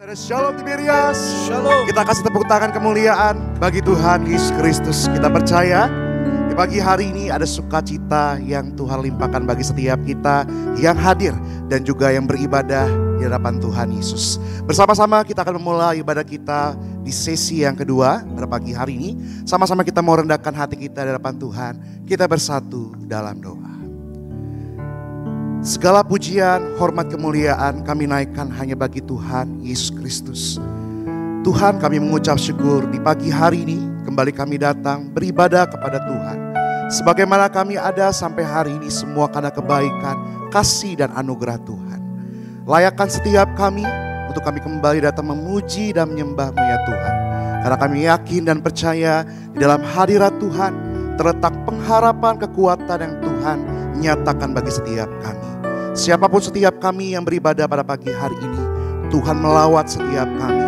Shalom Tiberias. Shalom. Kita kasih tepuk tangan kemuliaan bagi Tuhan Yesus Kristus. Kita percaya di pagi hari ini ada sukacita yang Tuhan limpahkan bagi setiap kita yang hadir dan juga yang beribadah di hadapan Tuhan Yesus. Bersama-sama kita akan memulai ibadah kita di sesi yang kedua pada pagi hari ini. Sama-sama kita mau rendahkan hati kita di hadapan Tuhan. Kita bersatu dalam doa. Segala pujian, hormat, kemuliaan kami naikkan hanya bagi Tuhan Yesus Kristus. Tuhan, kami mengucap syukur di pagi hari ini kembali kami datang beribadah kepada Tuhan. Sebagaimana kami ada sampai hari ini semua karena kebaikan, kasih dan anugerah Tuhan. Layakkan setiap kami untuk kami kembali datang memuji dan menyembah-Mu ya Tuhan. Karena kami yakin dan percaya di dalam hadirat Tuhan terletak pengharapan kekuatan yang Tuhan nyatakan bagi setiap kami. Siapapun setiap kami yang beribadah pada pagi hari ini, Tuhan melawat setiap kami.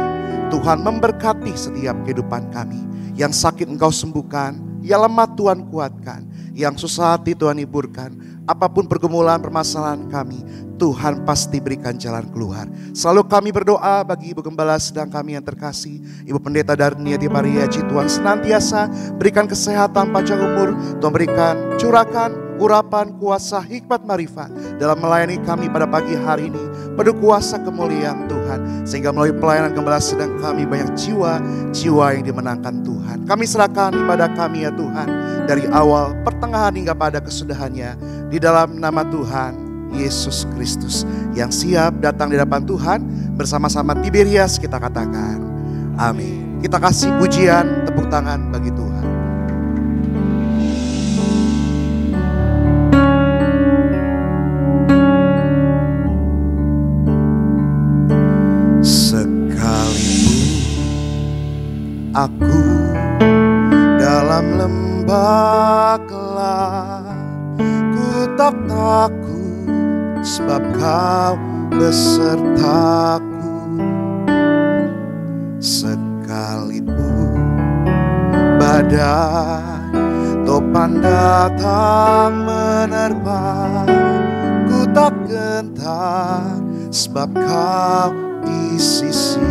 Tuhan memberkati setiap kehidupan kami. Yang sakit Engkau sembuhkan, yang lemah Tuhan kuatkan, yang susah hati Tuhan hiburkan. Apapun pergumulan permasalahan kami, Tuhan pasti berikan jalan keluar. Selalu kami berdoa bagi Ibu Gembala sedang kami yang terkasih, Ibu Pendeta Darnia Tipariaji, Tuhan senantiasa berikan kesehatan panjang umur, Tuhan berikan curahkan urapan, kuasa, hikmat, marifat dalam melayani kami pada pagi hari ini. Penuh kuasa kemuliaan Tuhan, sehingga melalui pelayanan Gembala sedang kami banyak jiwa-jiwa yang dimenangkan Tuhan. Kami serahkan ibadah kami ya Tuhan, dari awal, pertengahan hingga pada kesudahannya, di dalam nama Tuhan Yesus Kristus yang siap datang di hadapan Tuhan. Bersama-sama Tiberias kita katakan amin. Kita kasih pujian, tepuk tangan bagi Tuhan. Aku dalam lembah gelap, ku tak takut sebab Kau besertaku. Sekalipun badai topan datang menerpa, ku tak gentar sebab Kau di sisiku.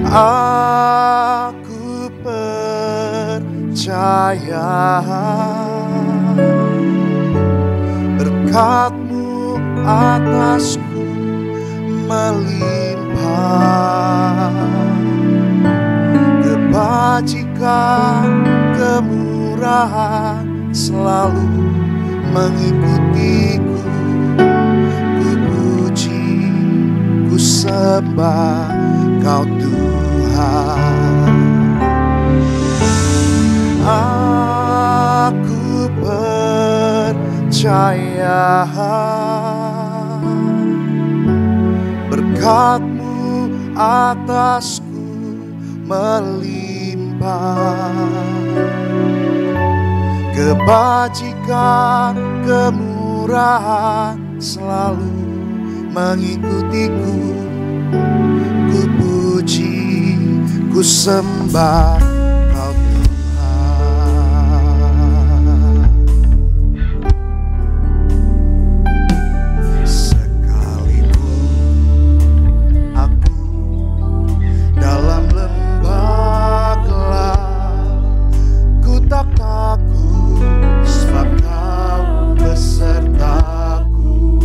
Aku percaya berkat-Mu atasku melimpah, kebajikan, kemurahan selalu mengikutiku. Ku puji, ku sembah Kau Tuhan. Aku percaya berkat-Mu atasku melimpah, kebajikan, kemurahan selalu mengikutiku. Ku puji, ku sembah Kau Tuhan. Sekalipun aku dalam lembah gelap, ku tak takut sebab Kau besertaku.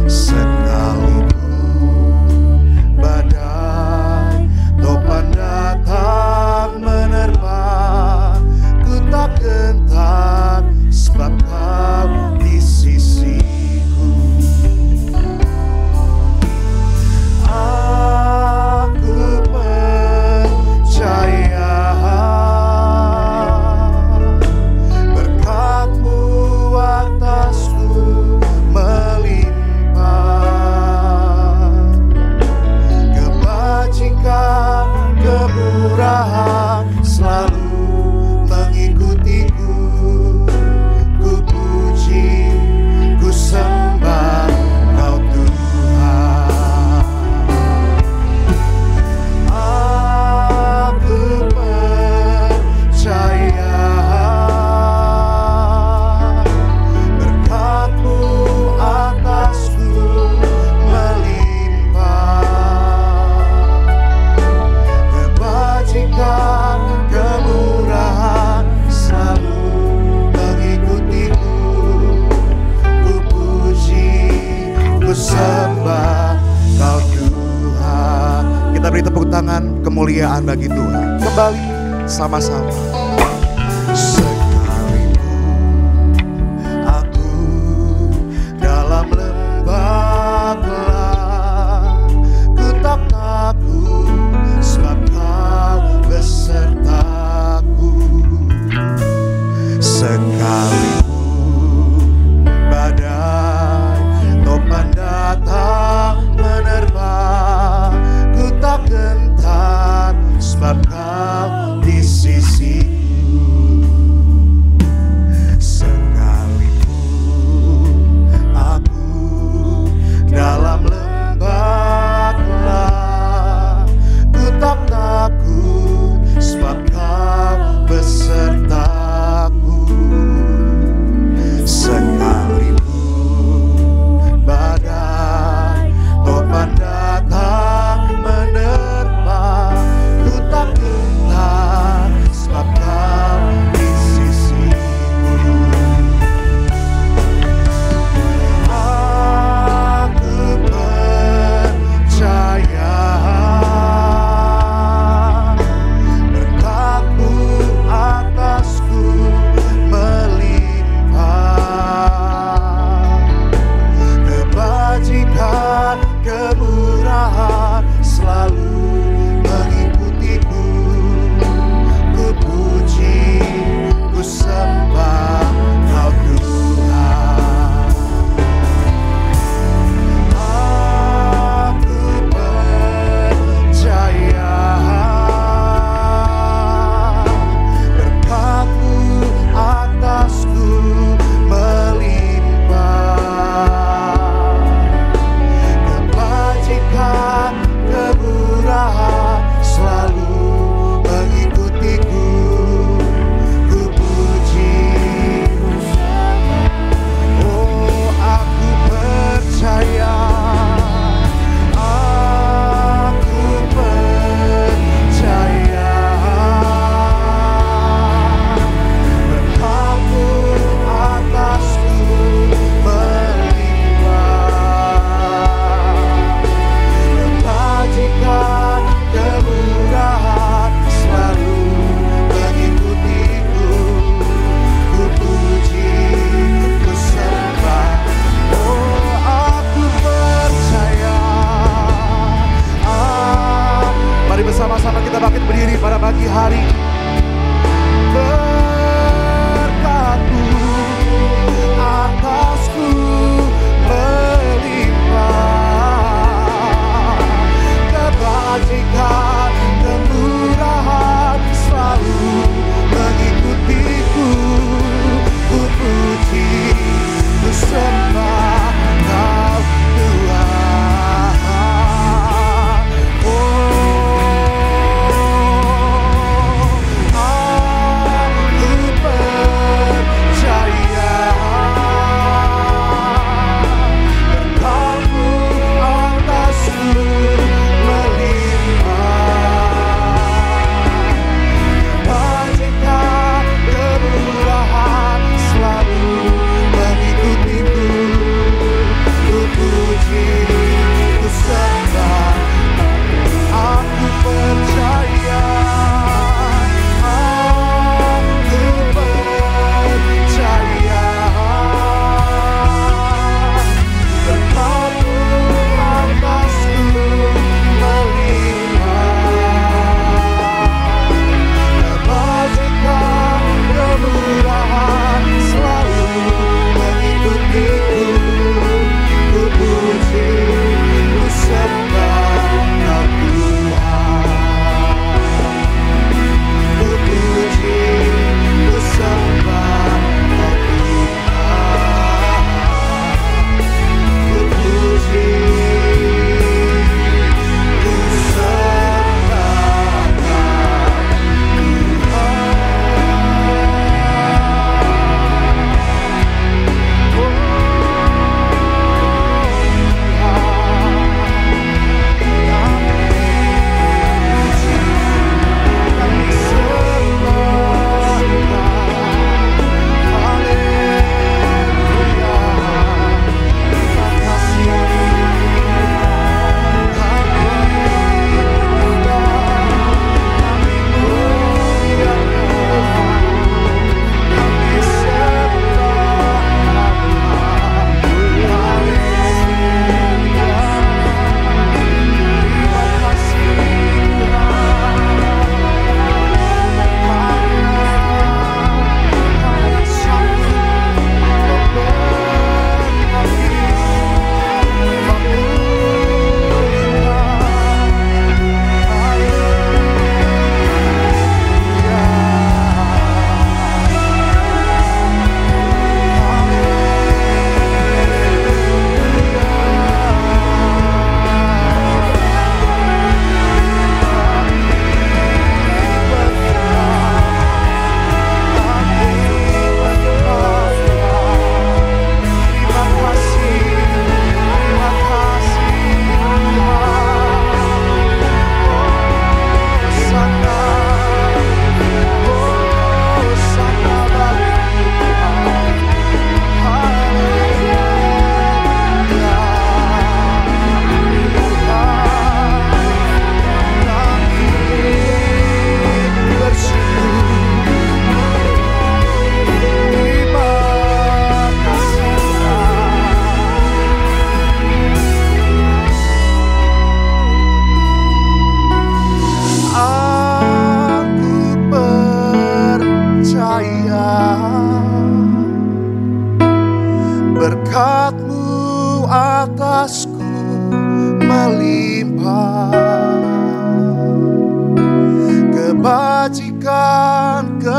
Sekalipun badai topan datang kembali sama-sama. Sebab kau di sisiku.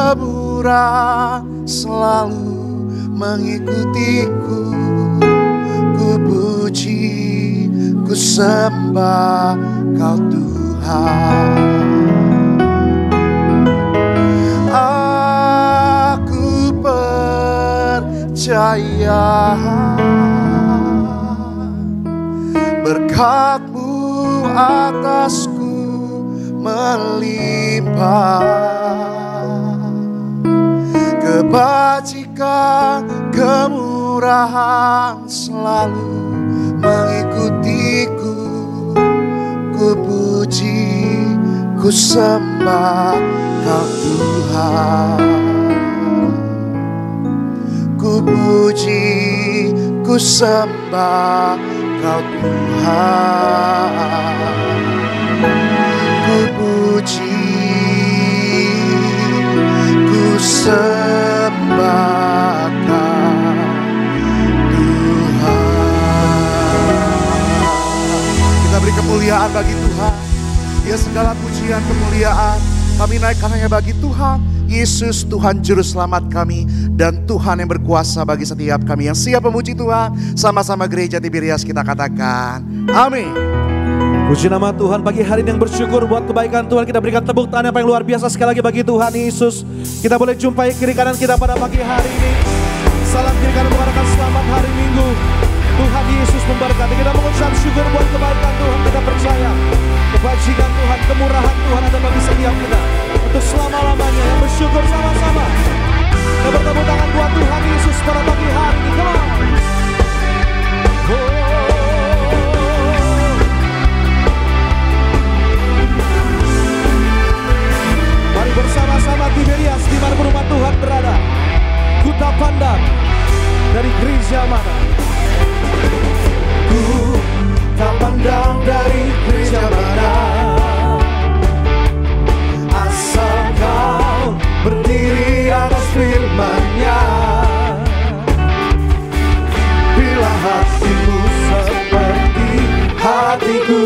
kemurahan selalu mengikutiku. Ku puji, ku sembah Kau Tuhan. Aku percaya berkat-Mu atasku melimpah. Kebajikan, kemurahan selalu mengikutiku. Ku puji, ku sembah Kau Tuhan. Ku puji, ku sembah Kau Tuhan. Ku puji, ku sembah Kau Tuhan. Kita beri kemuliaan bagi Tuhan. Ya, segala pujian kemuliaan kami naikkan hanya bagi Tuhan Yesus, Tuhan Juru Selamat kami, dan Tuhan yang berkuasa bagi setiap kami yang siap memuji Tuhan. Sama-sama gereja Tiberias kita katakan amin. Puji nama Tuhan. Pagi hari ini yang bersyukur buat kebaikan Tuhan, kita berikan tepuk tangan yang paling luar biasa sekali lagi bagi Tuhan Yesus. Kita boleh jumpai kiri kanan kita pada pagi hari ini. Salam kiri kanan mengatakan selamat hari Minggu. Tuhan Yesus memberkati. Kita mengucap syukur buat kebaikan Tuhan. Kita percaya kebajikan Tuhan, kemurahan Tuhan ada bagi setiap kita untuk selama-lamanya. Yang bersyukur sama-sama. Kita bertepuk tangan buat Tuhan Yesus pada pagi hari ini. Come on. Mari bersama-sama Tiberias dimanapun rumah Tuhan berada. Ku tak pandang dari gereja mana. Ku tak pandang dari gereja mana, asal Kau berdiri atas firman-Nya. Bila hatimu seperti hatiku,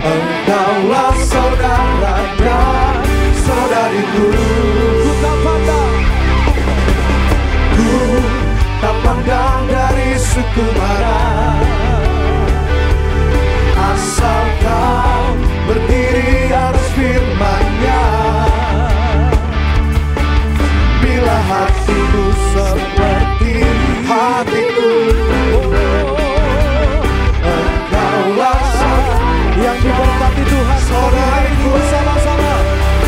Engkaulah saudara dan saudariku. Ku tak pandang, ku tak pandang dari suku mana, asal Kau berdiri atas firman-Nya. Bila hatimu seperti hatiku, Engkaulah yang diberkati Tuhan. Sore hari ini bersama-sama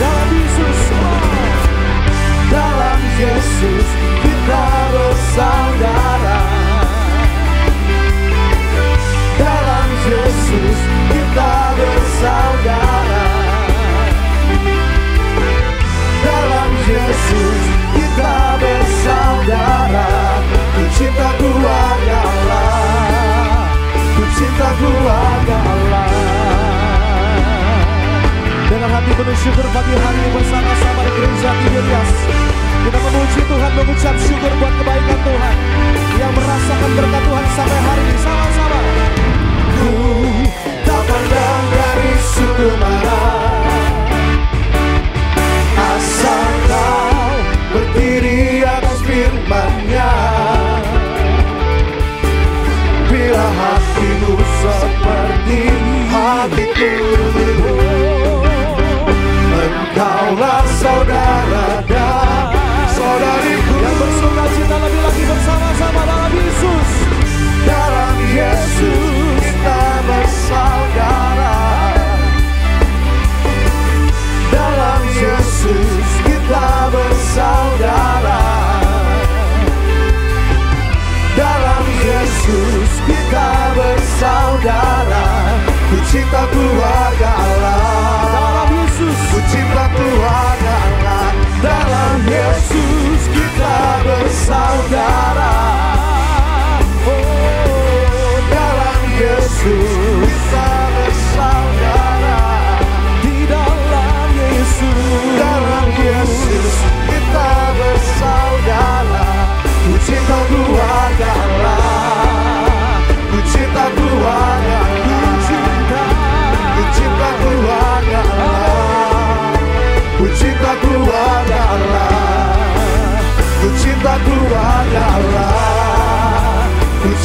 dalam Yesus. Dalam Yesus kita bersaudara. Dalam Yesus kita bersaudara. Dalam Yesus kita bersaudara. Ku cinta keluarga Allah. Ku cinta keluarga Allah. Dengan hati penuh syukur pagi hari ini bersama-sama di gereja Tiberias, kita memuji Tuhan, mengucap syukur buat kebaikan Tuhan yang merasakan berkat Tuhan sampai hari ini. Sama-sama. Ku tak pandang dari suku mana, asal Kau berdiri atas firman-Nya. Bila hatimu seperti hatiku, Engkaulah saudara dan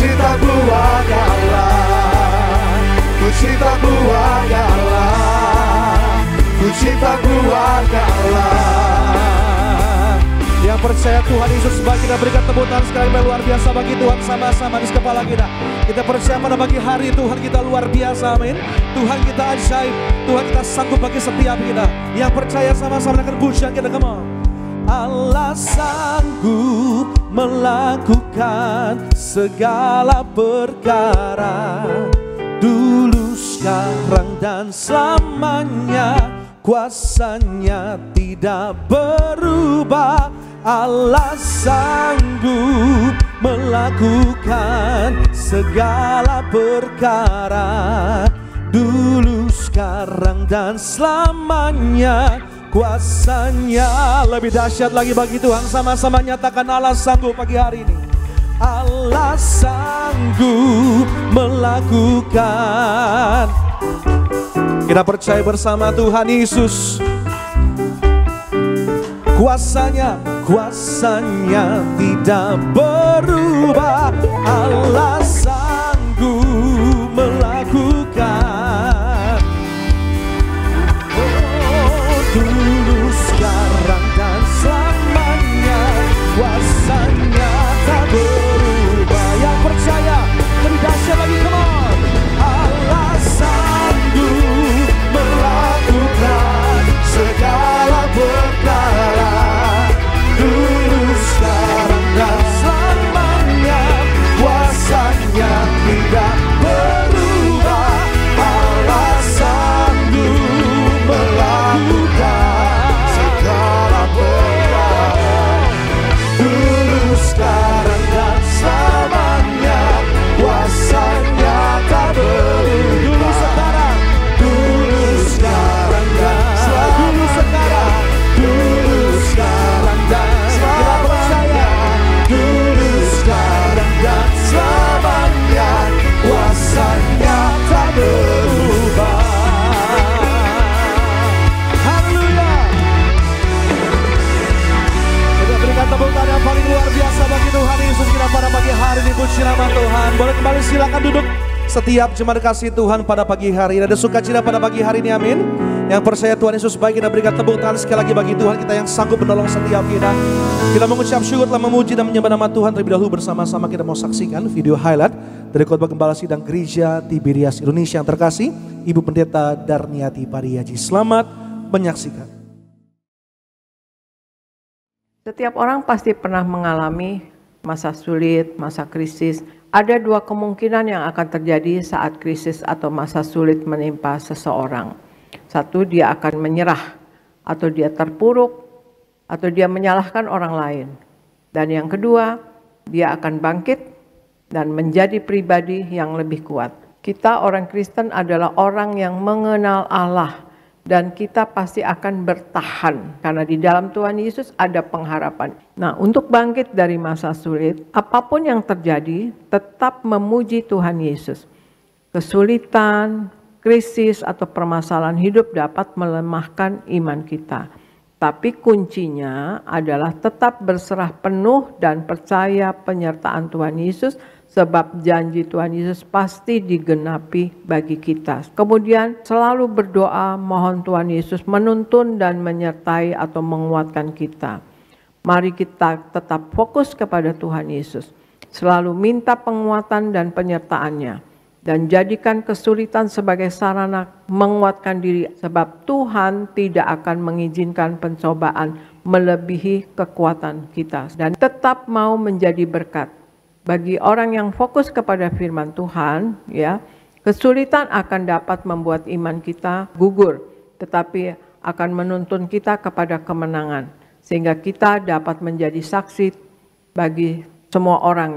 cinta keluarga Allah, ku cinta keluarga Allah, ku cinta keluarga Allah. Yang percaya Tuhan Yesus sebagai kita berikan tepuk tangan sekali yang luar biasa bagi Tuhan sama-sama di kepala kita. Kita percaya pada pagi hari Tuhan kita luar biasa, amin. Tuhan kita ajaib, Tuhan kita sanggup bagi setiap kita. Yang percaya sama-sama dengan pujian kita, come on. Allah sanggup melakukan segala perkara, dulu, sekarang, dan selamanya. Kuasanya tidak berubah. Allah sanggup melakukan segala perkara, dulu, sekarang, dan selamanya. Kuasanya lebih dahsyat lagi bagi Tuhan. Sama-sama nyatakan Allah sanggup pagi hari ini. Allah sanggup melakukan. Kita percaya bersama Tuhan Yesus. Kuasanya tidak berubah. Allah sanggup melakukan. Oh, dulu, sekarang, dan selamanya. Kuasanya tak berubah. Yang percaya lebih dahsyat lagi, come on. Allah sanggup melakukan segala perkara, dulu, sekarang, dan selamanya. Kuasanya tidak berubah. Allah sanggup melakukan segala perkara, dulu, sekarang, dan selamanya. Kuasanya tak berubah. Dulu, sekarang, dan sekarang, dulu, sekarang, dan kita percaya. Dulu, sekarang, dan selamanya. Kuasanya tak berubah. Haleluya. Kita berikan tepuk tangan yang paling luar biasa bagi Tuhan Yesus kita pada pagi hari ini. Puji nama Tuhan. Boleh kembali silakan duduk. Setiap jemaat kasih Tuhan pada pagi hari ini, ada sukacita pada pagi hari ini, amin. Yang percaya Tuhan Yesus baik, kita berikan tepuk tangan sekali lagi bagi Tuhan kita yang sanggup menolong setiap kita. Kita mengucap syukur telah memuji dan menyembah nama Tuhan. Terlebih dahulu bersama-sama kita mau saksikan video highlight dari khotbah Gembala Sidang Gereja Tiberias Indonesia yang terkasih, Ibu Pendeta Darniati Pariaji. Selamat menyaksikan. Setiap orang pasti pernah mengalami masa sulit, masa krisis. Ada dua kemungkinan yang akan terjadi saat krisis atau masa sulit menimpa seseorang. Satu, dia akan menyerah, atau dia terpuruk, atau dia menyalahkan orang lain. Dan yang kedua, dia akan bangkit dan menjadi pribadi yang lebih kuat. Kita orang Kristen adalah orang yang mengenal Allah. Dan kita pasti akan bertahan karena di dalam Tuhan Yesus ada pengharapan. Nah, untuk bangkit dari masa sulit, apapun yang terjadi, tetap memuji Tuhan Yesus. Kesulitan, krisis, atau permasalahan hidup dapat melemahkan iman kita. Tapi kuncinya adalah tetap berserah penuh dan percaya penyertaan Tuhan Yesus, sebab janji Tuhan Yesus pasti digenapi bagi kita. Kemudian selalu berdoa mohon Tuhan Yesus menuntun dan menyertai atau menguatkan kita. Mari kita tetap fokus kepada Tuhan Yesus. Selalu minta penguatan dan penyertaannya. Dan jadikan kesulitan sebagai sarana menguatkan diri. Sebab Tuhan tidak akan mengizinkan pencobaan melebihi kekuatan kita. Dan tetap mau menjadi berkat. Bagi orang yang fokus kepada firman Tuhan, ya, kesulitan akan dapat membuat iman kita gugur, tetapi akan menuntun kita kepada kemenangan, sehingga kita dapat menjadi saksi bagi semua orang.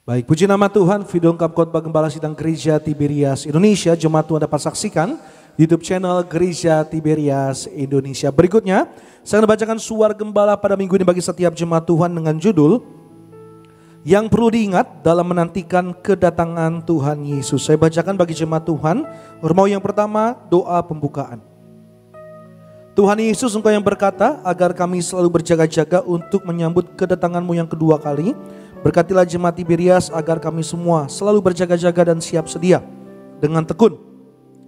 Baik, puji nama Tuhan. Video lengkap khotbah Gembala Sidang Gereja Tiberias Indonesia, jemaat Tuhan dapat saksikan YouTube channel Gereja Tiberias Indonesia. Berikutnya, saya akan membacakan suara gembala pada minggu ini bagi setiap jemaat Tuhan dengan judul yang perlu diingat dalam menantikan kedatangan Tuhan Yesus. Saya bacakan bagi jemaat Tuhan. Romawi yang pertama, doa pembukaan. Tuhan Yesus, Engkau yang berkata agar kami selalu berjaga-jaga untuk menyambut kedatangan-Mu yang kedua kali Berkatilah jemaat Tiberias agar kami semua selalu berjaga-jaga dan siap sedia dengan tekun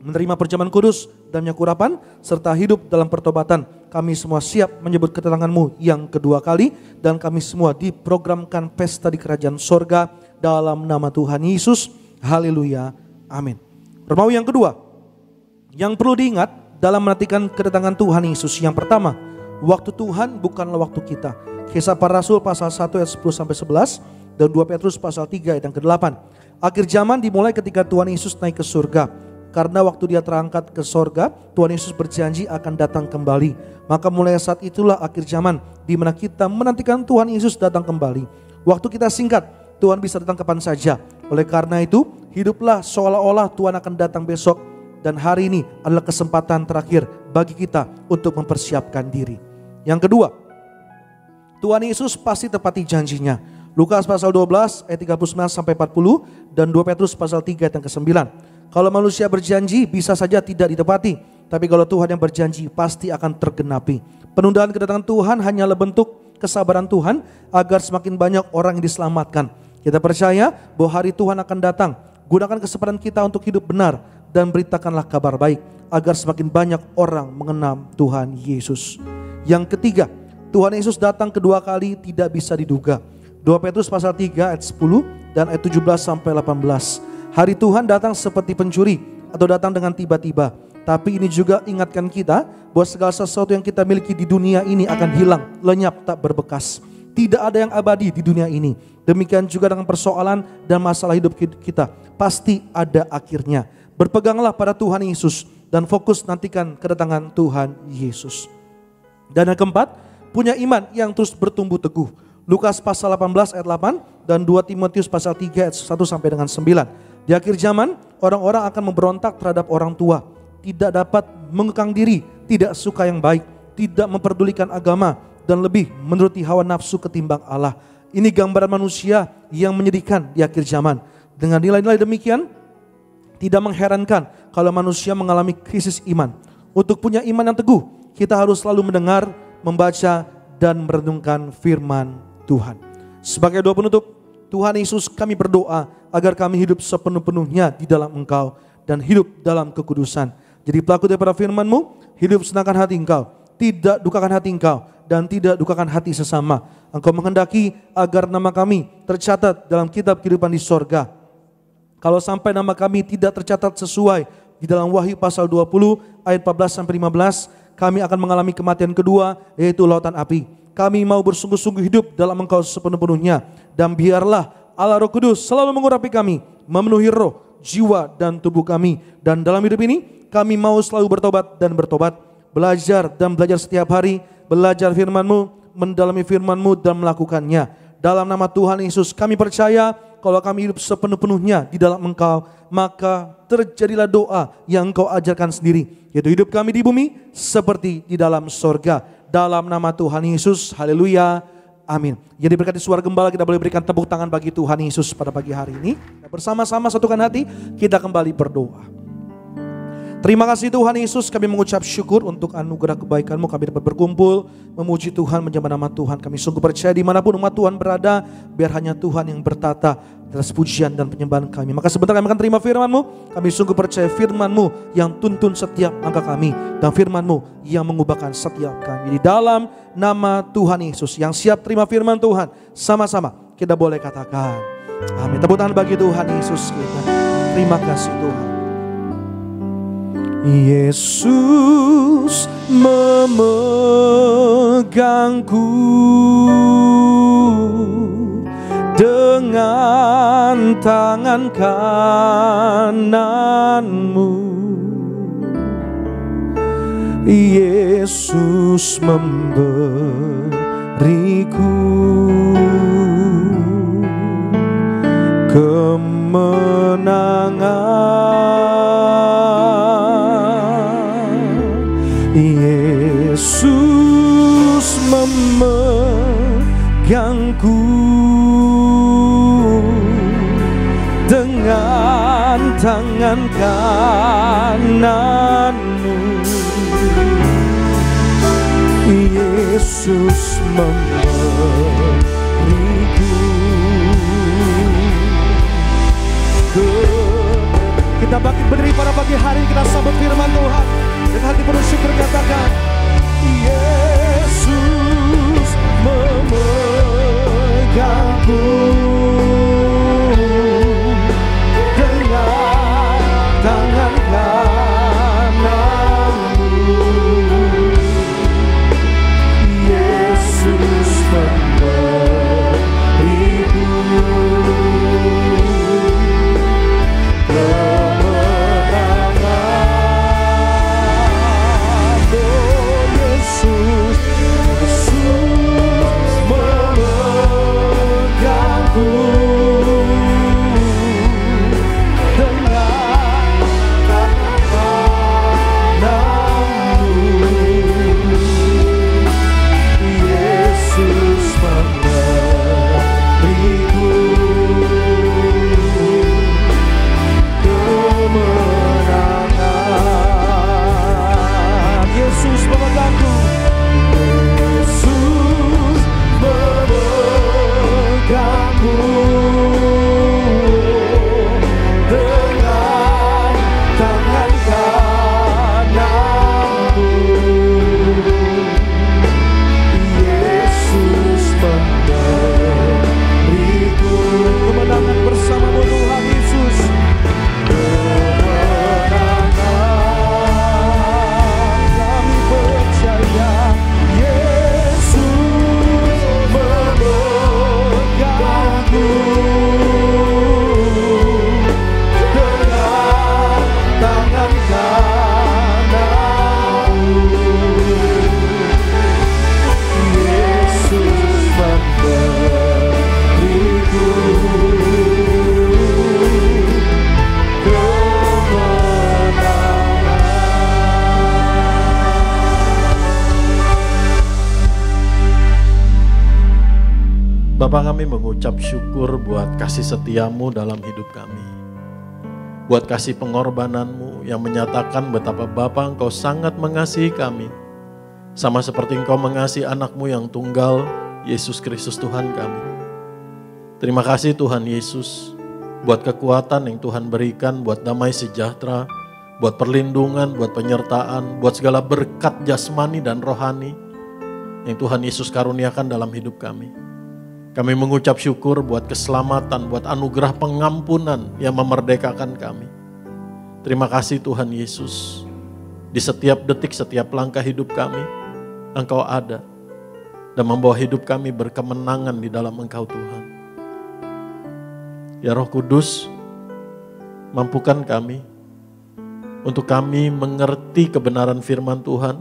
menerima perjamuan kudus dan minyak urapan serta hidup dalam pertobatan. Kami semua siap menyebut kedatangan-Mu yang kedua kali, dan kami semua diprogramkan pesta di kerajaan sorga dalam nama Tuhan Yesus. Haleluya, amin. Romawi yang kedua yang perlu diingat dalam menantikan kedatangan Tuhan Yesus. Yang pertama, waktu Tuhan bukanlah waktu kita. Kisah Para Rasul pasal 1 ayat 10-11 dan 2 Petrus pasal 3 ayat yang ke-8. Akhir zaman dimulai ketika Tuhan Yesus naik ke surga. Karena waktu dia terangkat ke sorga, Tuhan Yesus berjanji akan datang kembali. Maka mulai saat itulah akhir zaman, di mana kita menantikan Tuhan Yesus datang kembali. Waktu kita singkat, Tuhan bisa datang kapan saja. Oleh karena itu, hiduplah seolah-olah Tuhan akan datang besok. Dan hari ini adalah kesempatan terakhir bagi kita untuk mempersiapkan diri. Yang kedua, Tuhan Yesus pasti tepati janjinya. Lukas pasal 12 ayat 39-40 dan 2 Petrus pasal 3 ayat yang ke-9. Kalau manusia berjanji bisa saja tidak ditepati, tapi kalau Tuhan yang berjanji pasti akan tergenapi. Penundaan kedatangan Tuhan hanyalah bentuk kesabaran Tuhan agar semakin banyak orang yang diselamatkan. Kita percaya bahwa hari Tuhan akan datang. Gunakan kesempatan kita untuk hidup benar dan beritakanlah kabar baik agar semakin banyak orang mengenal Tuhan Yesus. Yang ketiga, Tuhan Yesus datang kedua kali tidak bisa diduga. 2 Petrus pasal 3 ayat 10 dan ayat 17-18. Hari Tuhan datang seperti pencuri atau datang dengan tiba-tiba. Tapi ini juga ingatkan kita bahwa segala sesuatu yang kita miliki di dunia ini akan hilang, lenyap, tak berbekas. Tidak ada yang abadi di dunia ini. Demikian juga dengan persoalan dan masalah hidup kita. Pasti ada akhirnya. Berpeganglah pada Tuhan Yesus dan fokus nantikan kedatangan Tuhan Yesus. Dan yang keempat, punya iman yang terus bertumbuh teguh. Lukas pasal 18 ayat 8 dan 2 Timotius pasal 3 ayat 1 sampai dengan 9. Di akhir zaman, orang-orang akan memberontak terhadap orang tua, tidak dapat mengekang diri, tidak suka yang baik, tidak memperdulikan agama, dan lebih menuruti hawa nafsu ketimbang Allah. Ini gambaran manusia yang menyedihkan di akhir zaman. Dengan nilai-nilai demikian, tidak mengherankan kalau manusia mengalami krisis iman. Untuk punya iman yang teguh, kita harus selalu mendengar, membaca, dan merenungkan firman Tuhan. Sebagai doa penutup, Tuhan Yesus, kami berdoa agar kami hidup sepenuh-penuhnya di dalam Engkau dan hidup dalam kekudusan. Jadi pelaku daripada firman-Mu, hidup senangkan hati Engkau, tidak dukakan hati Engkau, dan tidak dukakan hati sesama. Engkau menghendaki agar nama kami tercatat dalam kitab kehidupan di sorga. Kalau sampai nama kami tidak tercatat sesuai di dalam Wahyu pasal 20 ayat 14-15, kami akan mengalami kematian kedua, yaitu lautan api. Kami mau bersungguh-sungguh hidup dalam Engkau sepenuh-penuhnya, dan biarlah Allah Roh Kudus selalu mengurapi kami, memenuhi roh, jiwa, dan tubuh kami. Dan dalam hidup ini kami mau selalu bertobat dan bertobat, belajar dan belajar setiap hari, belajar firman-Mu, mendalami firman-Mu dan melakukannya. Dalam nama Tuhan Yesus kami percaya kalau kami hidup sepenuh-penuhnya di dalam Engkau, maka terjadilah doa yang Engkau ajarkan sendiri, yaitu hidup kami di bumi seperti di dalam sorga. Dalam nama Tuhan Yesus, haleluya, amin. Jadi berkati suara gembala, kita boleh berikan tepuk tangan bagi Tuhan Yesus pada pagi hari ini. Bersama-sama satukan hati, kita kembali berdoa. Terima kasih Tuhan Yesus, kami mengucap syukur untuk anugerah kebaikan-Mu. Kami dapat berkumpul, memuji Tuhan, menyembah nama Tuhan. Kami sungguh percaya dimanapun umat Tuhan berada, biar hanya Tuhan yang bertata atas pujian dan penyembahan kami. Maka sebentar kami akan terima firman-Mu. Kami sungguh percaya firman-Mu yang tuntun setiap langkah kami, dan firman-Mu yang mengubahkan setiap kami. Di dalam nama Tuhan Yesus, yang siap terima firman Tuhan, sama-sama kita boleh katakan amin. Tepuk tangan bagi Tuhan Yesus kita. Terima kasih Tuhan. Yesus memegangku dengan tangan kanan-Mu. Yesus memberiku kemenangan. Yesus memegangku dengan tangan kanan-Mu. Yesus memberiku Kita bangkit berdiri pada pagi hari ini, kita sambut firman Tuhan. Dengan hati penuh syukur katakan, Yesus memegangku dengan tangan kananmu. Yesus memberiku kemenangan. Oh Yesus, Yesus memegangku dengan tangan kananmu. Yesus memberiku kemenangan. Yesus memegangku. Yesus memegangku dengan tangan kananmu. Yesus memberiku kemenangan bersamamu Tuhan Yesus. Kemenangan kami percaya. Yesus memegangku dengan tangan kananmu. Yesus memberiku kemenangan. Bapa, kami mengucap syukur buat kasih setiamu dalam hidup kami. Buat kasih pengorbananmu yang menyatakan betapa Bapa Engkau sangat mengasihi kami. Sama seperti Engkau mengasihi anakmu yang tunggal, Yesus Kristus Tuhan kami. Terima kasih Tuhan Yesus, buat kekuatan yang Tuhan berikan, buat damai sejahtera, buat perlindungan, buat penyertaan, buat segala berkat jasmani dan rohani yang Tuhan Yesus karuniakan dalam hidup kami. Kami mengucap syukur buat keselamatan, buat anugerah pengampunan yang memerdekakan kami. Terima kasih Tuhan Yesus. Di setiap detik, setiap langkah hidup kami, Engkau ada. Dan membawa hidup kami berkemenangan di dalam Engkau Tuhan. Ya Roh Kudus, mampukan kami untuk kami mengerti kebenaran firman Tuhan,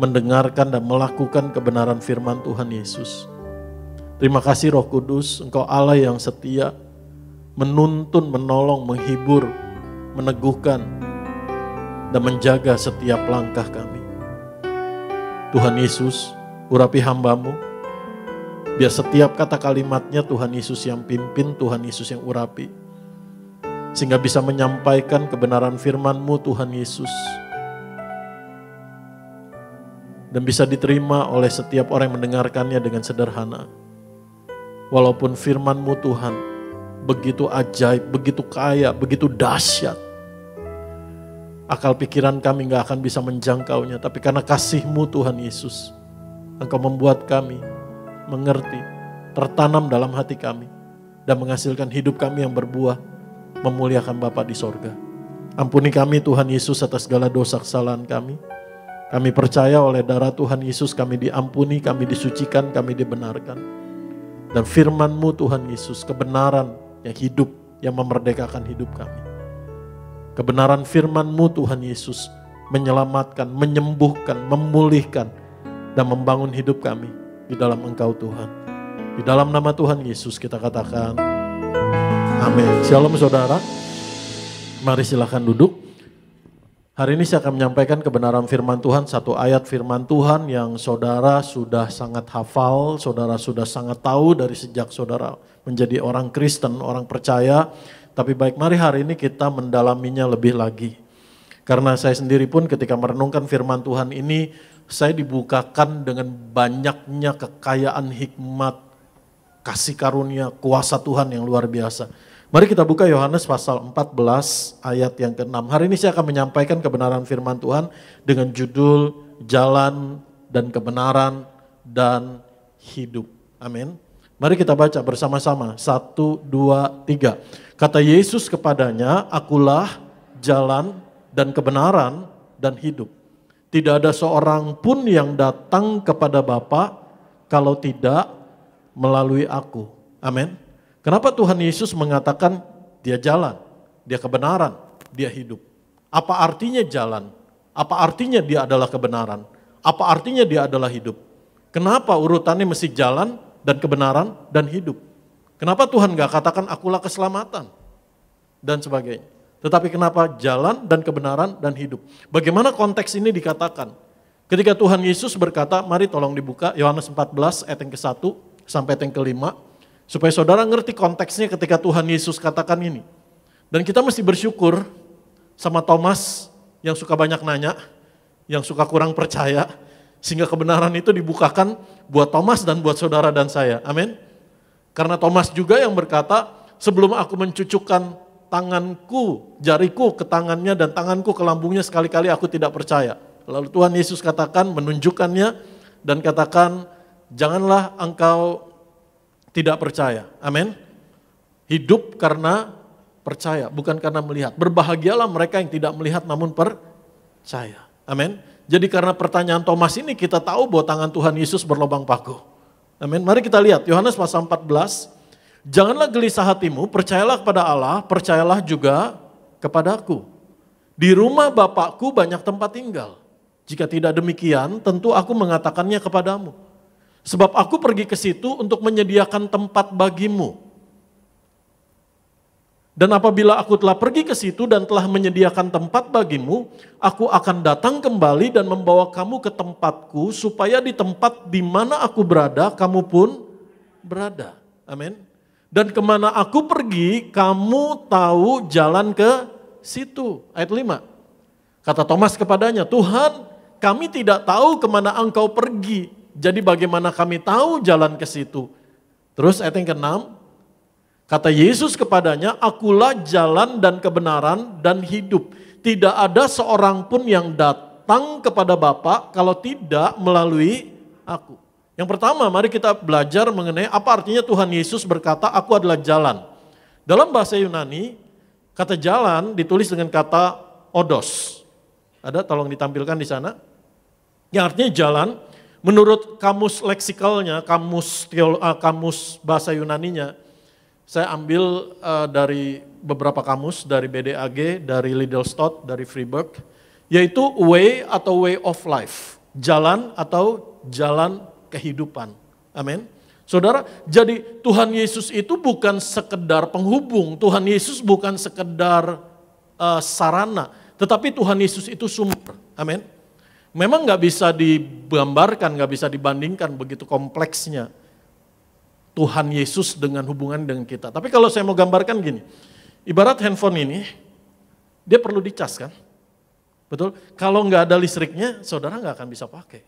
mendengarkan dan melakukan kebenaran firman Tuhan Yesus. Terima kasih Roh Kudus, Engkau Allah yang setia, menuntun, menolong, menghibur, meneguhkan, dan menjaga setiap langkah kami. Tuhan Yesus, urapi hamba-Mu, biar setiap kata kalimatnya Tuhan Yesus yang pimpin, Tuhan Yesus yang urapi, sehingga bisa menyampaikan kebenaran firman-Mu Tuhan Yesus, dan bisa diterima oleh setiap orang yang mendengarkannya dengan sederhana. Walaupun firman-Mu Tuhan begitu ajaib, begitu kaya, begitu dahsyat, akal pikiran kami gak akan bisa menjangkaunya. Tapi karena kasih-Mu Tuhan Yesus, Engkau membuat kami mengerti, tertanam dalam hati kami, dan menghasilkan hidup kami yang berbuah, memuliakan Bapa di sorga. Ampuni kami Tuhan Yesus atas segala dosa kesalahan kami. Kami percaya oleh darah Tuhan Yesus kami diampuni, kami disucikan, kami dibenarkan. Dan firman-Mu Tuhan Yesus, kebenaran yang hidup, yang memerdekakan hidup kami. Kebenaran firman-Mu Tuhan Yesus menyelamatkan, menyembuhkan, memulihkan, dan membangun hidup kami di dalam Engkau Tuhan. Di dalam nama Tuhan Yesus kita katakan, amin. Shalom saudara, mari silakan duduk. Hari ini saya akan menyampaikan kebenaran firman Tuhan, satu ayat firman Tuhan yang saudara sudah sangat hafal, saudara sudah sangat tahu dari sejak saudara menjadi orang Kristen, orang percaya. Tapi baik, mari hari ini kita mendalaminya lebih lagi. Karena saya sendiri pun ketika merenungkan firman Tuhan ini, saya dibukakan dengan banyaknya kekayaan hikmat, kasih karunia, kuasa Tuhan yang luar biasa. Mari kita buka Yohanes pasal 14 ayat yang ke-6. Hari ini saya akan menyampaikan kebenaran firman Tuhan dengan judul Jalan dan Kebenaran dan Hidup. Amin. Mari kita baca bersama-sama. 1, 2, 3. Kata Yesus kepadanya, akulah jalan dan kebenaran dan hidup. Tidak ada seorang pun yang datang kepada Bapa kalau tidak melalui aku. Amin. Kenapa Tuhan Yesus mengatakan dia jalan, dia kebenaran, dia hidup? Apa artinya jalan? Apa artinya dia adalah kebenaran? Apa artinya dia adalah hidup? Kenapa urutannya mesti jalan dan kebenaran dan hidup? Kenapa Tuhan gak katakan akulah keselamatan dan sebagainya? Tetapi kenapa jalan dan kebenaran dan hidup? Bagaimana konteks ini dikatakan? Ketika Tuhan Yesus berkata, mari tolong dibuka Yohanes 14 ayat yang ke-1 sampai ayat yang ke-5. Supaya saudara ngerti konteksnya ketika Tuhan Yesus katakan ini. Dan kita mesti bersyukur sama Thomas yang suka banyak nanya, yang suka kurang percaya, sehingga kebenaran itu dibukakan buat Thomas dan buat saudara dan saya. Amin. Karena Thomas juga yang berkata, sebelum aku mencucukkan tanganku, jariku ke tangannya dan tanganku ke lambungnya, sekali-kali aku tidak percaya. Lalu Tuhan Yesus katakan, menunjukkannya dan katakan, janganlah engkau tidak percaya. Amin. Hidup karena percaya, bukan karena melihat. Berbahagialah mereka yang tidak melihat namun percaya. Amin. Jadi karena pertanyaan Thomas ini kita tahu bahwa tangan Tuhan Yesus berlubang paku. Amin. Mari kita lihat Yohanes pasal 14. Janganlah gelisah hatimu, percayalah kepada Allah, percayalah juga kepadaku. Di rumah Bapakku banyak tempat tinggal. Jika tidak demikian, tentu aku mengatakannya kepadamu. Sebab aku pergi ke situ untuk menyediakan tempat bagimu. Dan apabila aku telah pergi ke situ dan telah menyediakan tempat bagimu, aku akan datang kembali dan membawa kamu ke tempatku, supaya di tempat di mana aku berada, kamu pun berada. Amin. Dan kemana aku pergi, kamu tahu jalan ke situ. Ayat 5. Kata Thomas kepadanya, Tuhan, kami tidak tahu kemana engkau pergi. Jadi bagaimana kami tahu jalan ke situ? Terus ayat yang ke-6. Kata Yesus kepadanya, akulah jalan dan kebenaran dan hidup. Tidak ada seorang pun yang datang kepada Bapa kalau tidak melalui aku. Yang pertama, mari kita belajar mengenai apa artinya Tuhan Yesus berkata, aku adalah jalan. Dalam bahasa Yunani, kata jalan ditulis dengan kata odos. Ada, tolong ditampilkan di sana. Yang artinya jalan, menurut kamus leksikalnya, kamus bahasa Yunaninya, saya ambil dari beberapa kamus, dari BDAG, dari Liddell Stott, dari Freeburg, yaitu way atau way of life, jalan atau jalan kehidupan. Amin. Saudara, jadi Tuhan Yesus itu bukan sekedar penghubung, Tuhan Yesus bukan sekedar sarana, tetapi Tuhan Yesus itu sumber. Amin. Memang gak bisa digambarkan, gak bisa dibandingkan begitu kompleksnya Tuhan Yesus dengan hubungan dengan kita. Tapi kalau saya mau gambarkan gini, ibarat handphone ini, dia perlu dicas kan? Betul? Kalau gak ada listriknya, saudara gak akan bisa pakai.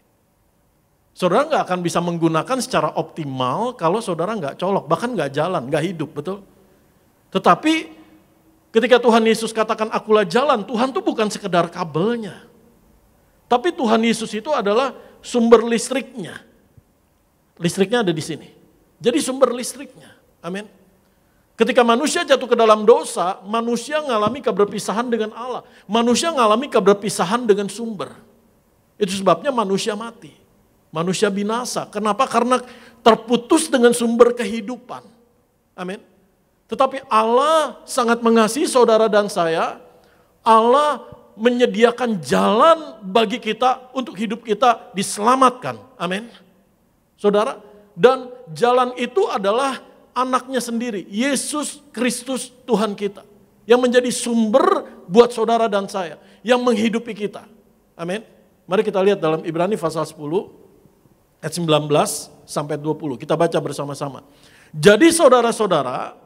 Saudara gak akan bisa menggunakan secara optimal kalau saudara gak colok, bahkan gak jalan, gak hidup, betul? Tetapi ketika Tuhan Yesus katakan akulah jalan, Tuhan tuh bukan sekedar kabelnya. Tapi Tuhan Yesus itu adalah sumber listriknya. Listriknya ada di sini. Jadi sumber listriknya. Amin. Ketika manusia jatuh ke dalam dosa, manusia mengalami keberpisahan dengan Allah. Manusia mengalami keberpisahan dengan sumber. Itu sebabnya manusia mati. Manusia binasa. Kenapa? Karena terputus dengan sumber kehidupan. Amin. Tetapi Allah sangat mengasihi saudara dan saya. Allah menyediakan jalan bagi kita untuk hidup kita diselamatkan. Amin. Saudara, dan jalan itu adalah anaknya sendiri, Yesus Kristus Tuhan kita. Yang menjadi sumber buat saudara dan saya, yang menghidupi kita. Amin. Mari kita lihat dalam Ibrani pasal 10, ayat 19 sampai 20. Kita baca bersama-sama. Jadi saudara-saudara,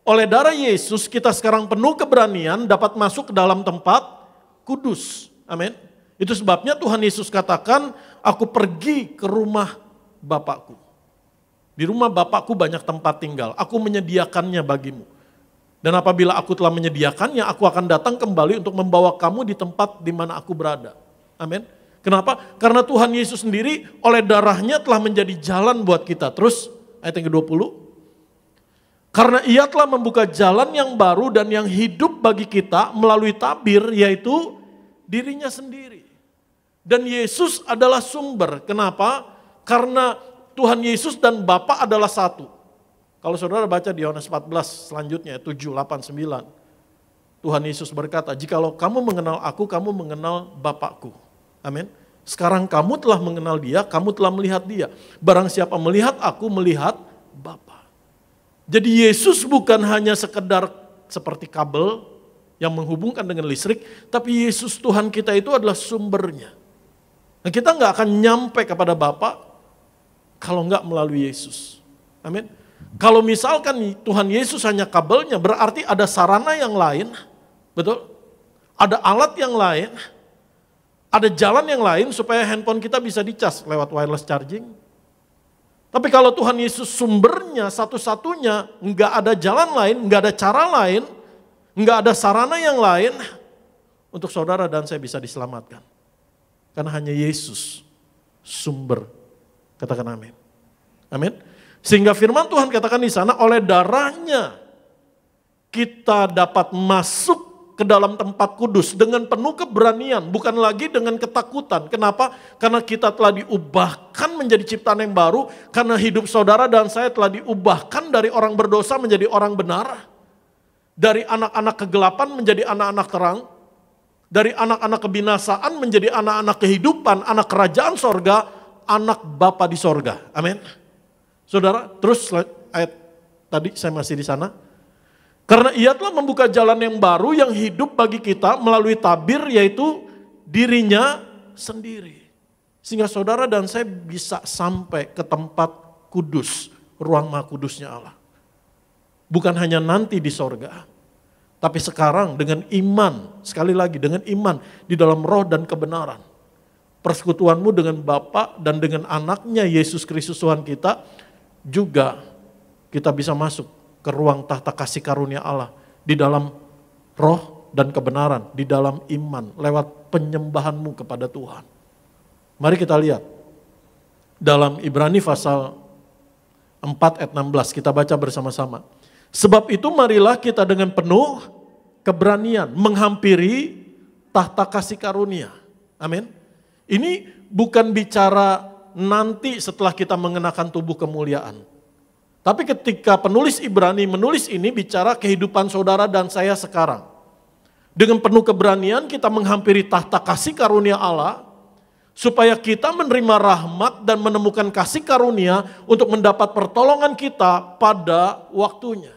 oleh darah Yesus kita sekarang penuh keberanian dapat masuk ke dalam tempat kudus. Amin. Itu sebabnya Tuhan Yesus katakan, aku pergi ke rumah Bapakku. Di rumah Bapakku banyak tempat tinggal, aku menyediakannya bagimu. Dan apabila aku telah menyediakannya, aku akan datang kembali untuk membawa kamu di tempat di mana aku berada. Amin. Kenapa? Karena Tuhan Yesus sendiri oleh darahnya telah menjadi jalan buat kita. Terus ayat yang ke-20. Karena ia telah membuka jalan yang baru dan yang hidup bagi kita melalui tabir, yaitu dirinya sendiri. Dan Yesus adalah sumber. Kenapa? Karena Tuhan Yesus dan Bapa adalah satu. Kalau saudara baca di Yohanes 14 selanjutnya 7, 8, 9. Tuhan Yesus berkata, jikalau kamu mengenal aku, kamu mengenal Bapakku. Amin. Sekarang kamu telah mengenal dia, kamu telah melihat dia. Barang siapa melihat aku, melihat Bapa. Jadi Yesus bukan hanya sekedar seperti kabel yang menghubungkan dengan listrik, tapi Yesus Tuhan kita itu adalah sumbernya. Nah, kita nggak akan nyampe kepada Bapa kalau nggak melalui Yesus. Amin. Kalau misalkan Tuhan Yesus hanya kabelnya, berarti ada sarana yang lain, betul? Ada alat yang lain, ada jalan yang lain supaya handphone kita bisa dicas lewat wireless charging. Tapi kalau Tuhan Yesus sumbernya satu-satunya, nggak ada jalan lain, nggak ada cara lain, nggak ada sarana yang lain untuk saudara dan saya bisa diselamatkan. Karena hanya Yesus sumber. Katakan amin. Amin. Sehingga firman Tuhan katakan di sana, oleh darahnya kita dapat masuk ke dalam tempat kudus dengan penuh keberanian, bukan lagi dengan ketakutan. Kenapa? Karena kita telah diubahkan menjadi ciptaan yang baru, karena hidup saudara dan saya telah diubahkan dari orang berdosa menjadi orang benar, dari anak-anak kegelapan menjadi anak-anak terang, dari anak-anak kebinasaan menjadi anak-anak kehidupan, anak kerajaan sorga, anak Bapa di sorga. Amin. Saudara, terus ayat tadi saya masih di sana. Karena ia telah membuka jalan yang baru yang hidup bagi kita melalui tabir, yaitu dirinya sendiri. Sehingga saudara dan saya bisa sampai ke tempat kudus, ruang maha kudusnya Allah. Bukan hanya nanti di sorga, tapi sekarang dengan iman, sekali lagi dengan iman di dalam roh dan kebenaran. Persekutuanmu dengan Bapa dan dengan anaknya Yesus Kristus Tuhan kita, juga kita bisa masuk ke ruang tahta kasih karunia Allah di dalam roh dan kebenaran, di dalam iman, lewat penyembahanmu kepada Tuhan. Mari kita lihat dalam Ibrani pasal 4 ayat 16, kita baca bersama-sama. Sebab itu marilah kita dengan penuh keberanian menghampiri tahta kasih karunia. Amin. Ini bukan bicara nanti setelah kita mengenakan tubuh kemuliaan. Tapi ketika penulis Ibrani menulis ini bicara kehidupan saudara dan saya sekarang. Dengan penuh keberanian kita menghampiri tahta kasih karunia Allah, supaya kita menerima rahmat dan menemukan kasih karunia untuk mendapat pertolongan kita pada waktunya.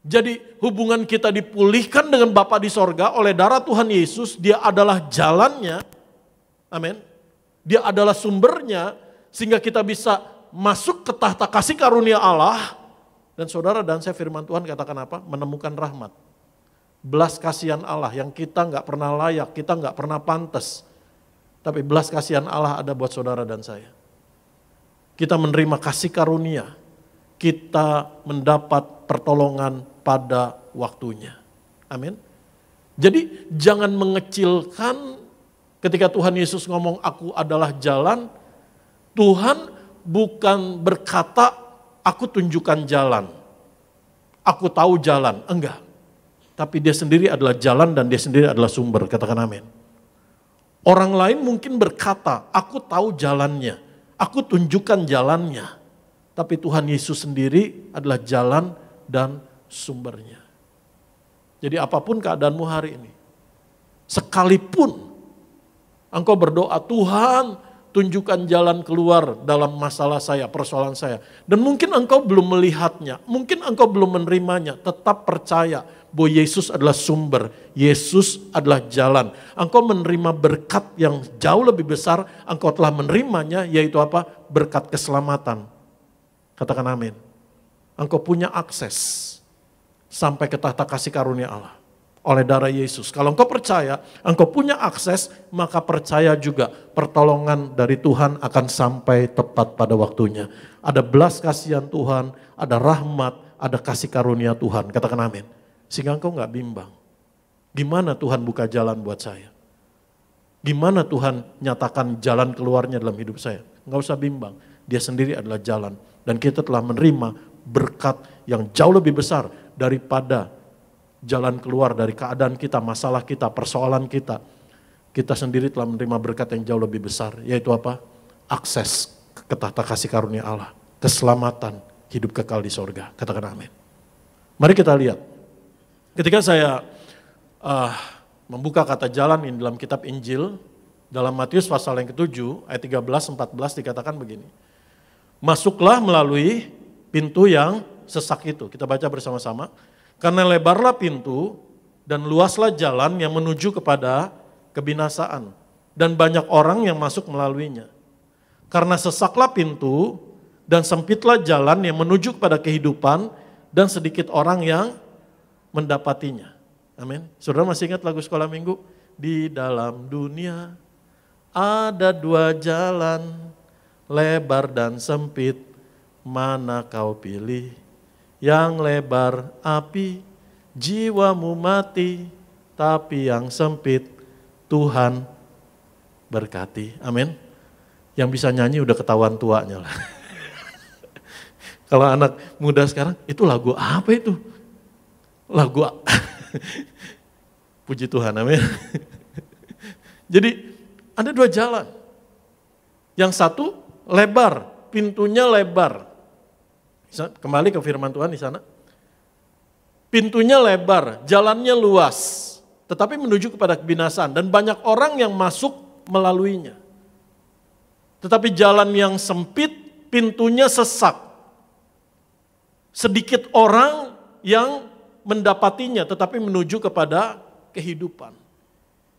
Jadi hubungan kita dipulihkan dengan Bapa di sorga oleh darah Tuhan Yesus, dia adalah jalannya, amin. Dia adalah sumbernya, sehingga kita bisa masuk ke tahta kasih karunia Allah, dan saudara dan saya firman Tuhan katakan apa? Menemukan rahmat. Belas kasihan Allah yang kita nggak pernah layak, kita nggak pernah pantas. Tapi belas kasihan Allah ada buat saudara dan saya. Kita menerima kasih karunia, kita mendapat pertolongan pada waktunya. Amin. Jadi jangan mengecilkan ketika Tuhan Yesus ngomong aku adalah jalan, Tuhan bukan berkata, aku tunjukkan jalan, aku tahu jalan, enggak. Tapi dia sendiri adalah jalan dan dia sendiri adalah sumber, katakan amin. Orang lain mungkin berkata, aku tahu jalannya, aku tunjukkan jalannya. Tapi Tuhan Yesus sendiri adalah jalan dan sumbernya. Jadi apapun keadaanmu hari ini, sekalipun engkau berdoa, Tuhan tunjukkan jalan keluar dalam masalah saya, persoalan saya. Dan mungkin engkau belum melihatnya, mungkin engkau belum menerimanya, tetap percaya bahwa Yesus adalah sumber, Yesus adalah jalan. Engkau menerima berkat yang jauh lebih besar, engkau telah menerimanya, yaitu apa? Berkat keselamatan. Katakan amin. Engkau punya akses sampai ke tahta kasih karunia Allah oleh darah Yesus. Kalau engkau percaya, engkau punya akses, maka percaya juga pertolongan dari Tuhan akan sampai tepat pada waktunya. Ada belas kasihan Tuhan, ada rahmat, ada kasih karunia Tuhan. Katakan amin. Sehingga engkau gak bimbang. Gimana Tuhan buka jalan buat saya? Gimana Tuhan nyatakan jalan keluarnya dalam hidup saya? Gak usah bimbang. Dia sendiri adalah jalan. Dan kita telah menerima berkat yang jauh lebih besar daripada jalan keluar dari keadaan kita, masalah kita, persoalan kita. Kita sendiri telah menerima berkat yang jauh lebih besar. Yaitu apa? Akses ke tahta kasih karunia Allah. Keselamatan, hidup kekal di sorga. Katakan amin. Mari kita lihat. Ketika saya membuka kata jalan ini dalam kitab Injil, dalam Matius pasal yang ke-7 ayat 13-14 dikatakan begini. Masuklah melalui pintu yang sesak itu. Kita baca bersama-sama. Karena lebarlah pintu dan luaslah jalan yang menuju kepada kebinasaan. Dan banyak orang yang masuk melaluinya. Karena sesaklah pintu dan sempitlah jalan yang menuju kepada kehidupan dan sedikit orang yang mendapatinya. Amin. Saudara masih ingat lagu sekolah minggu? Di dalam dunia ada dua jalan, lebar dan sempit, mana kau pilih? Yang lebar api, jiwamu mati, tapi yang sempit Tuhan berkati. Amin. Yang bisa nyanyi udah ketahuan tuanya lah. Kalau anak muda sekarang, itu lagu apa itu? Lagu puji Tuhan, amin. Jadi ada dua jalan. Yang satu lebar, pintunya lebar. Kembali ke firman Tuhan di sana. Pintunya lebar, jalannya luas, tetapi menuju kepada kebinasaan dan banyak orang yang masuk melaluinya. Tetapi jalan yang sempit, pintunya sesak. Sedikit orang yang mendapatinya, tetapi menuju kepada kehidupan.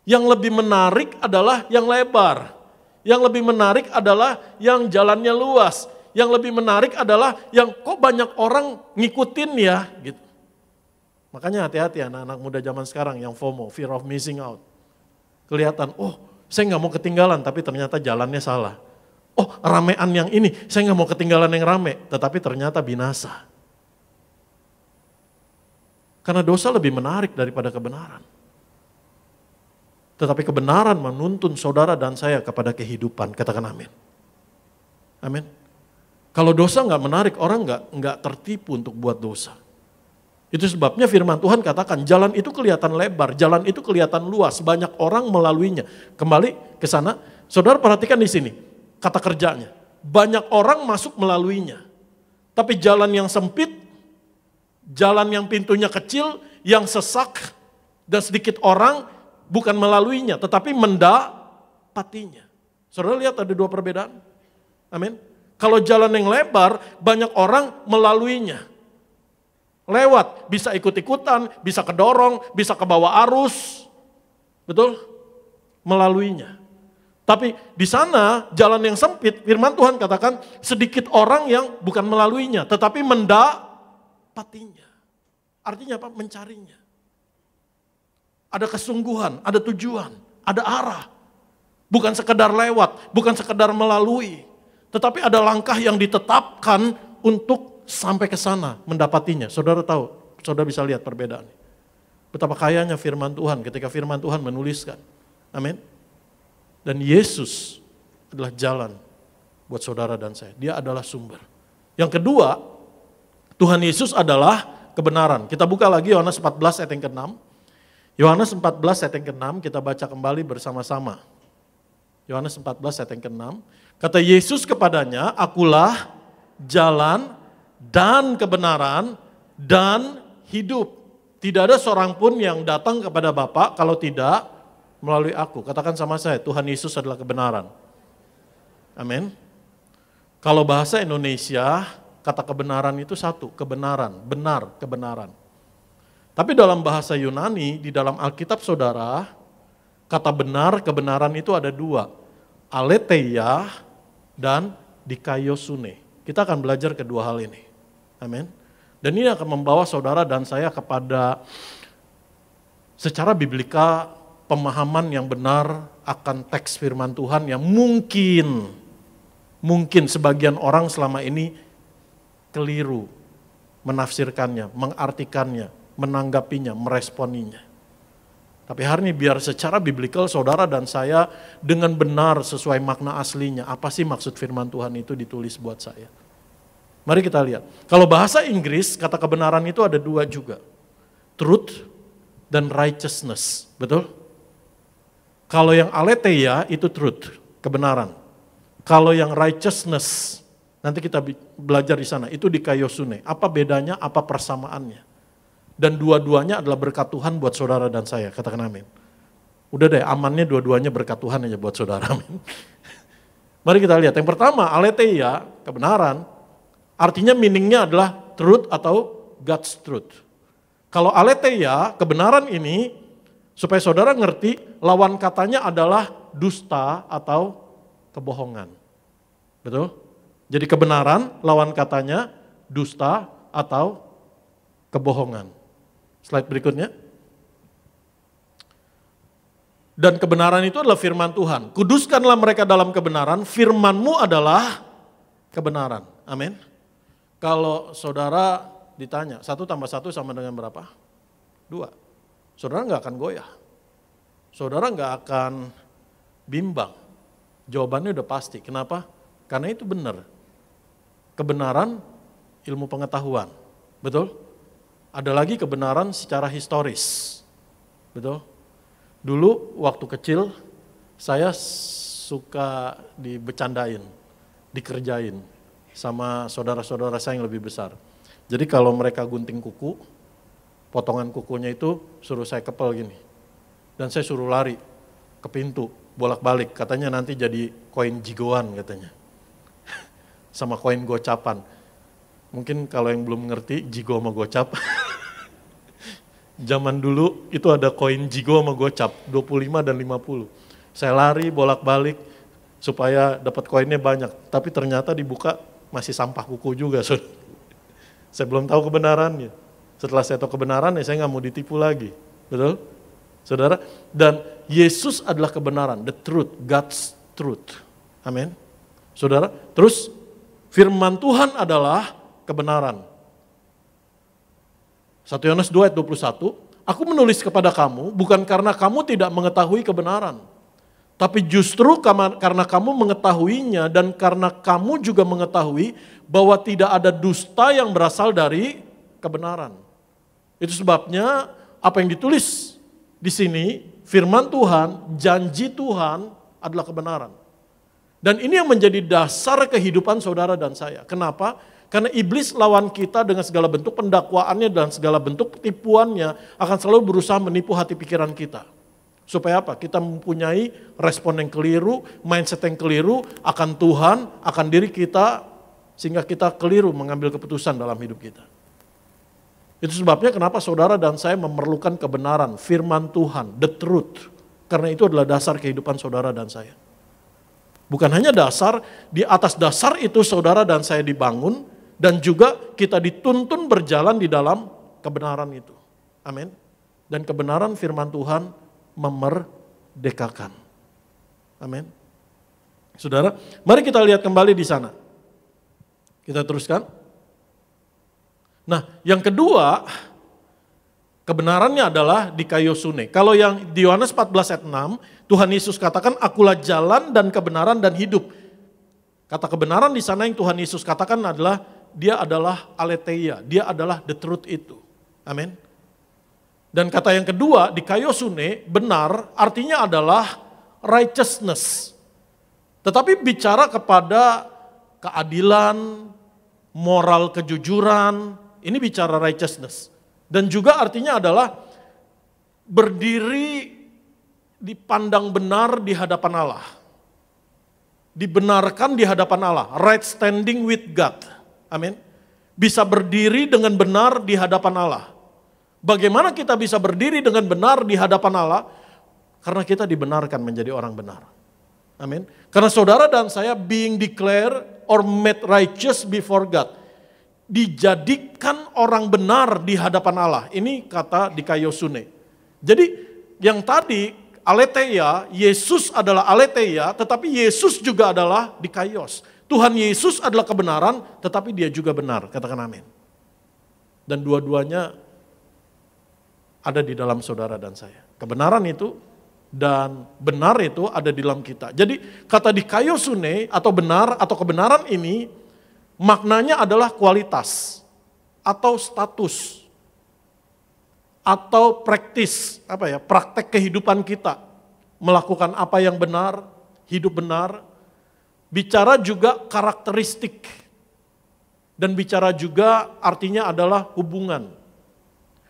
Yang lebih menarik adalah yang lebar. Yang lebih menarik adalah yang jalannya luas. Yang lebih menarik adalah yang kok banyak orang ngikutin ya gitu. Makanya hati-hati anak-anak muda zaman sekarang yang FOMO, fear of missing out. Kelihatan, oh saya gak mau ketinggalan tapi ternyata jalannya salah. Oh ramean yang ini, saya gak mau ketinggalan yang rame tetapi ternyata binasa. Karena dosa lebih menarik daripada kebenaran. Tetapi kebenaran menuntun saudara dan saya kepada kehidupan. Katakan amin. Amin. Kalau dosa nggak menarik, orang nggak tertipu untuk buat dosa. Itu sebabnya firman Tuhan katakan jalan itu kelihatan lebar, jalan itu kelihatan luas, banyak orang melaluinya. Kembali ke sana, saudara perhatikan di sini kata kerjanya. Banyak orang masuk melaluinya. Tapi jalan yang sempit, jalan yang pintunya kecil, yang sesak, dan sedikit orang bukan melaluinya, tetapi mendapatinya. Saudara lihat ada dua perbedaan. Amin. Kalau jalan yang lebar, banyak orang melaluinya. Lewat, bisa ikut-ikutan, bisa kedorong, bisa ke bawah arus. Betul? Melaluinya. Tapi di sana jalan yang sempit, firman Tuhan katakan sedikit orang yang bukan melaluinya, tetapi mendapatinya. Artinya apa? Mencarinya. Ada kesungguhan, ada tujuan, ada arah. Bukan sekedar lewat, bukan sekedar melalui. Tetapi ada langkah yang ditetapkan untuk sampai ke sana, mendapatinya. Saudara tahu, saudara bisa lihat perbedaan. Betapa kayanya firman Tuhan ketika firman Tuhan menuliskan. Amin. Dan Yesus adalah jalan buat saudara dan saya. Dia adalah sumber. Yang kedua, Tuhan Yesus adalah kebenaran. Kita buka lagi Yohanes 14 ayat yang ke-6. Yohanes 14 ayat yang ke-6 kita baca kembali bersama-sama. Yohanes 14 ayat yang ke-6. Kata Yesus kepadanya, akulah jalan dan kebenaran dan hidup. Tidak ada seorang pun yang datang kepada Bapa kalau tidak melalui aku. Katakan sama saya, Tuhan Yesus adalah kebenaran. Amin. Kalau bahasa Indonesia, kata kebenaran itu satu, kebenaran, benar, kebenaran. Tapi dalam bahasa Yunani, di dalam Alkitab saudara, kata benar, kebenaran itu ada dua. Aletheia dan dikaiosune. Kita akan belajar kedua hal ini. Amin. Dan ini akan membawa saudara dan saya kepada secara biblika pemahaman yang benar akan teks firman Tuhan yang mungkin sebagian orang selama ini keliru menafsirkannya, mengartikannya, menanggapinya, meresponinya. Tapi hari ini biar secara biblikal saudara dan saya dengan benar sesuai makna aslinya. Apa sih maksud firman Tuhan itu ditulis buat saya? Mari kita lihat. Kalau bahasa Inggris kata kebenaran itu ada dua juga. Truth dan righteousness. Betul? Kalau yang aletheia itu truth, kebenaran. Kalau yang righteousness, nanti kita belajar di sana, itu dikaiosune. Apa bedanya, apa persamaannya? Dan dua-duanya adalah berkat Tuhan buat saudara dan saya, katakan amin. Udah deh, amannya dua-duanya berkat Tuhan aja buat saudara, amin. Mari kita lihat, yang pertama aletheia, kebenaran, artinya meaningnya adalah truth atau God's truth. Kalau aletheia, kebenaran ini, supaya saudara ngerti, lawan katanya adalah dusta atau kebohongan. Betul? Jadi kebenaran, lawan katanya dusta atau kebohongan. Slide berikutnya. Dan kebenaran itu adalah firman Tuhan. Kuduskanlah mereka dalam kebenaran, firman-Mu adalah kebenaran. Amin. Kalau saudara ditanya, 1 tambah 1 sama dengan berapa? 2. Saudara nggak akan goyah. Saudara nggak akan bimbang. Jawabannya udah pasti. Kenapa? Karena itu benar. Kebenaran ilmu pengetahuan. Betul? Ada lagi kebenaran secara historis. Betul? Dulu waktu kecil saya suka dibecandain, dikerjain sama saudara-saudara saya yang lebih besar. Jadi kalau mereka gunting kuku, potongan kukunya itu suruh saya kepel gini. Dan saya suruh lari ke pintu, bolak-balik. Katanya nanti jadi koin jigoan katanya. Sama koin gocapan. Mungkin kalau yang belum ngerti, jigo sama gocap. Zaman dulu itu ada koin jigo sama gocap, 25 dan 50. Saya lari bolak-balik supaya dapat koinnya banyak. Tapi ternyata dibuka masih sampah kuku juga. Saya belum tahu kebenarannya. Setelah saya tahu kebenarannya, saya nggak mau ditipu lagi. Betul? Saudara? Dan Yesus adalah kebenaran, the truth, God's truth. Amin. Saudara? Terus firman Tuhan adalah kebenaran. 1 Yohanes 2 ayat 21, aku menulis kepada kamu bukan karena kamu tidak mengetahui kebenaran, tapi justru karena kamu mengetahuinya dan karena kamu juga mengetahui bahwa tidak ada dusta yang berasal dari kebenaran. Itu sebabnya apa yang ditulis di sini, firman Tuhan, janji Tuhan adalah kebenaran. Dan ini yang menjadi dasar kehidupan saudara dan saya. Kenapa? Karena iblis lawan kita dengan segala bentuk pendakwaannya dan segala bentuk tipuannya akan selalu berusaha menipu hati pikiran kita. Supaya apa? Kita mempunyai respon yang keliru, mindset yang keliru akan Tuhan, akan diri kita, sehingga kita keliru mengambil keputusan dalam hidup kita. Itu sebabnya kenapa saudara dan saya memerlukan kebenaran, firman Tuhan, the truth. Karena itu adalah dasar kehidupan saudara dan saya. Bukan hanya dasar, di atas dasar itu saudara dan saya dibangun, dan juga kita dituntun berjalan di dalam kebenaran itu. Amin. Dan kebenaran firman Tuhan memerdekakan. Amin. Saudara, mari kita lihat kembali di sana. Kita teruskan. Nah, yang kedua, kebenarannya adalah dikaiosune. Kalau yang di Yohanes 14 ayat 6, Tuhan Yesus katakan, akulah jalan dan kebenaran dan hidup. Kata kebenaran di sana yang Tuhan Yesus katakan adalah, dia adalah aletheia, dia adalah the truth itu. Amin. Dan kata yang kedua, dikaiosune, benar, artinya adalah righteousness. Tetapi bicara kepada keadilan, moral kejujuran, ini bicara righteousness. Dan juga artinya adalah berdiri dipandang benar di hadapan Allah. Dibenarkan di hadapan Allah, right standing with God. Amin. Bisa berdiri dengan benar di hadapan Allah. Bagaimana kita bisa berdiri dengan benar di hadapan Allah? Karena kita dibenarkan menjadi orang benar. Amin. Karena saudara dan saya being declared or made righteous before God. Dijadikan orang benar di hadapan Allah. Ini kata dikaiosune. Jadi yang tadi aletheia, Yesus adalah aletheia, tetapi Yesus juga adalah dikaios. Tuhan Yesus adalah kebenaran, tetapi dia juga benar. Katakan amin. Dan dua-duanya ada di dalam saudara dan saya. Kebenaran itu dan benar itu ada di dalam kita. Jadi kata dikaiosune atau benar atau kebenaran ini maknanya adalah kualitas atau status atau praktis, praktek kehidupan kita. Melakukan apa yang benar, hidup benar. Bicara juga karakteristik. Dan bicara juga artinya adalah hubungan.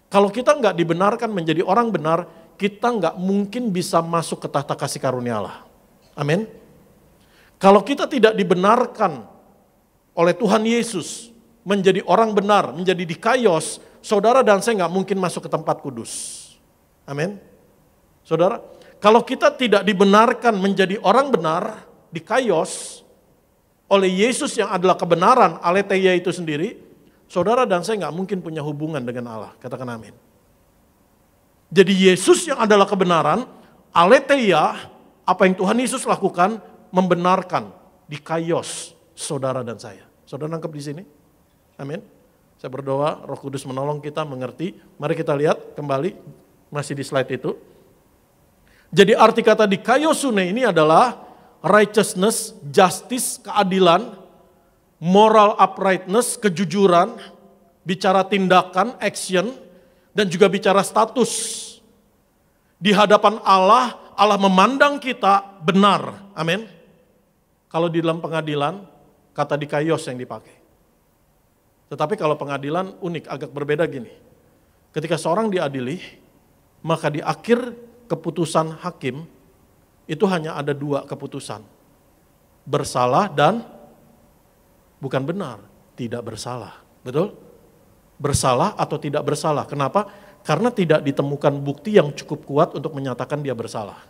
Kalau kita nggak dibenarkan menjadi orang benar, kita nggak mungkin bisa masuk ke tahta kasih karunia Allah. Amin. Kalau kita tidak dibenarkan oleh Tuhan Yesus menjadi orang benar, menjadi dikaios, saudara dan saya nggak mungkin masuk ke tempat kudus. Amin. Saudara, kalau kita tidak dibenarkan menjadi orang benar, dikaios oleh Yesus yang adalah kebenaran, aletheia itu sendiri, saudara dan saya nggak mungkin punya hubungan dengan Allah. Katakan amin. Jadi Yesus yang adalah kebenaran, aletheia, apa yang Tuhan Yesus lakukan, membenarkan, dikaios saudara dan saya. Saudara nangkep di sini? Amin. Saya berdoa Roh Kudus menolong kita mengerti. Mari kita lihat kembali, masih di slide itu. Jadi arti kata dikaiosune ini adalah righteousness, justice, keadilan, moral uprightness, kejujuran, bicara tindakan, action, dan juga bicara status. Di hadapan Allah, Allah memandang kita benar. Amin. Kalau di dalam pengadilan, kata dikaios yang dipakai. Tetapi kalau pengadilan unik, agak berbeda gini. Ketika seorang diadili, maka di akhir keputusan hakim, itu hanya ada dua keputusan. Bersalah dan bukan benar, tidak bersalah. Betul? Bersalah atau tidak bersalah. Kenapa? Karena tidak ditemukan bukti yang cukup kuat untuk menyatakan dia bersalah.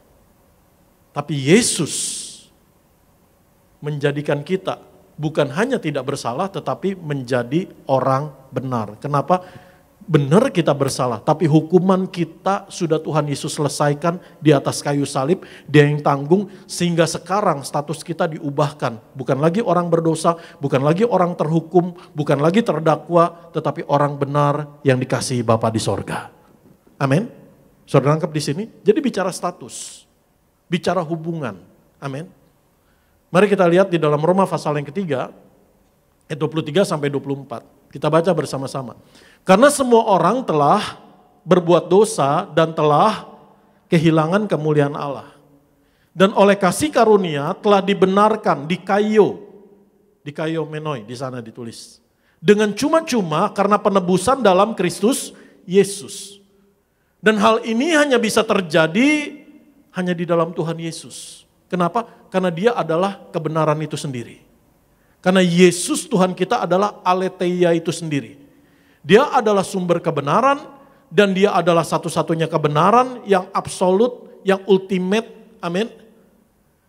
Tapi Yesus menjadikan kita bukan hanya tidak bersalah tetapi menjadi orang benar. Kenapa? Benar kita bersalah, tapi hukuman kita sudah Tuhan Yesus selesaikan di atas kayu salib, Dia yang tanggung, sehingga sekarang status kita diubahkan. Bukan lagi orang berdosa, bukan lagi orang terhukum, bukan lagi terdakwa, tetapi orang benar yang dikasihi Bapa di sorga. Amin. Saudara nangkep di sini? Jadi bicara status, bicara hubungan. Amin. Mari kita lihat di dalam Roma pasal yang ketiga, ayat 23 sampai 24. Kita baca bersama-sama. Karena semua orang telah berbuat dosa dan telah kehilangan kemuliaan Allah. Dan oleh kasih karunia telah dibenarkan, dikaio menoi di sana ditulis. Dengan cuma-cuma karena penebusan dalam Kristus Yesus. Dan hal ini hanya bisa terjadi hanya di dalam Tuhan Yesus. Kenapa? Karena Dia adalah kebenaran itu sendiri. Karena Yesus Tuhan kita adalah aletheia itu sendiri. Dia adalah sumber kebenaran dan Dia adalah satu-satunya kebenaran yang absolut, yang ultimate. Amin.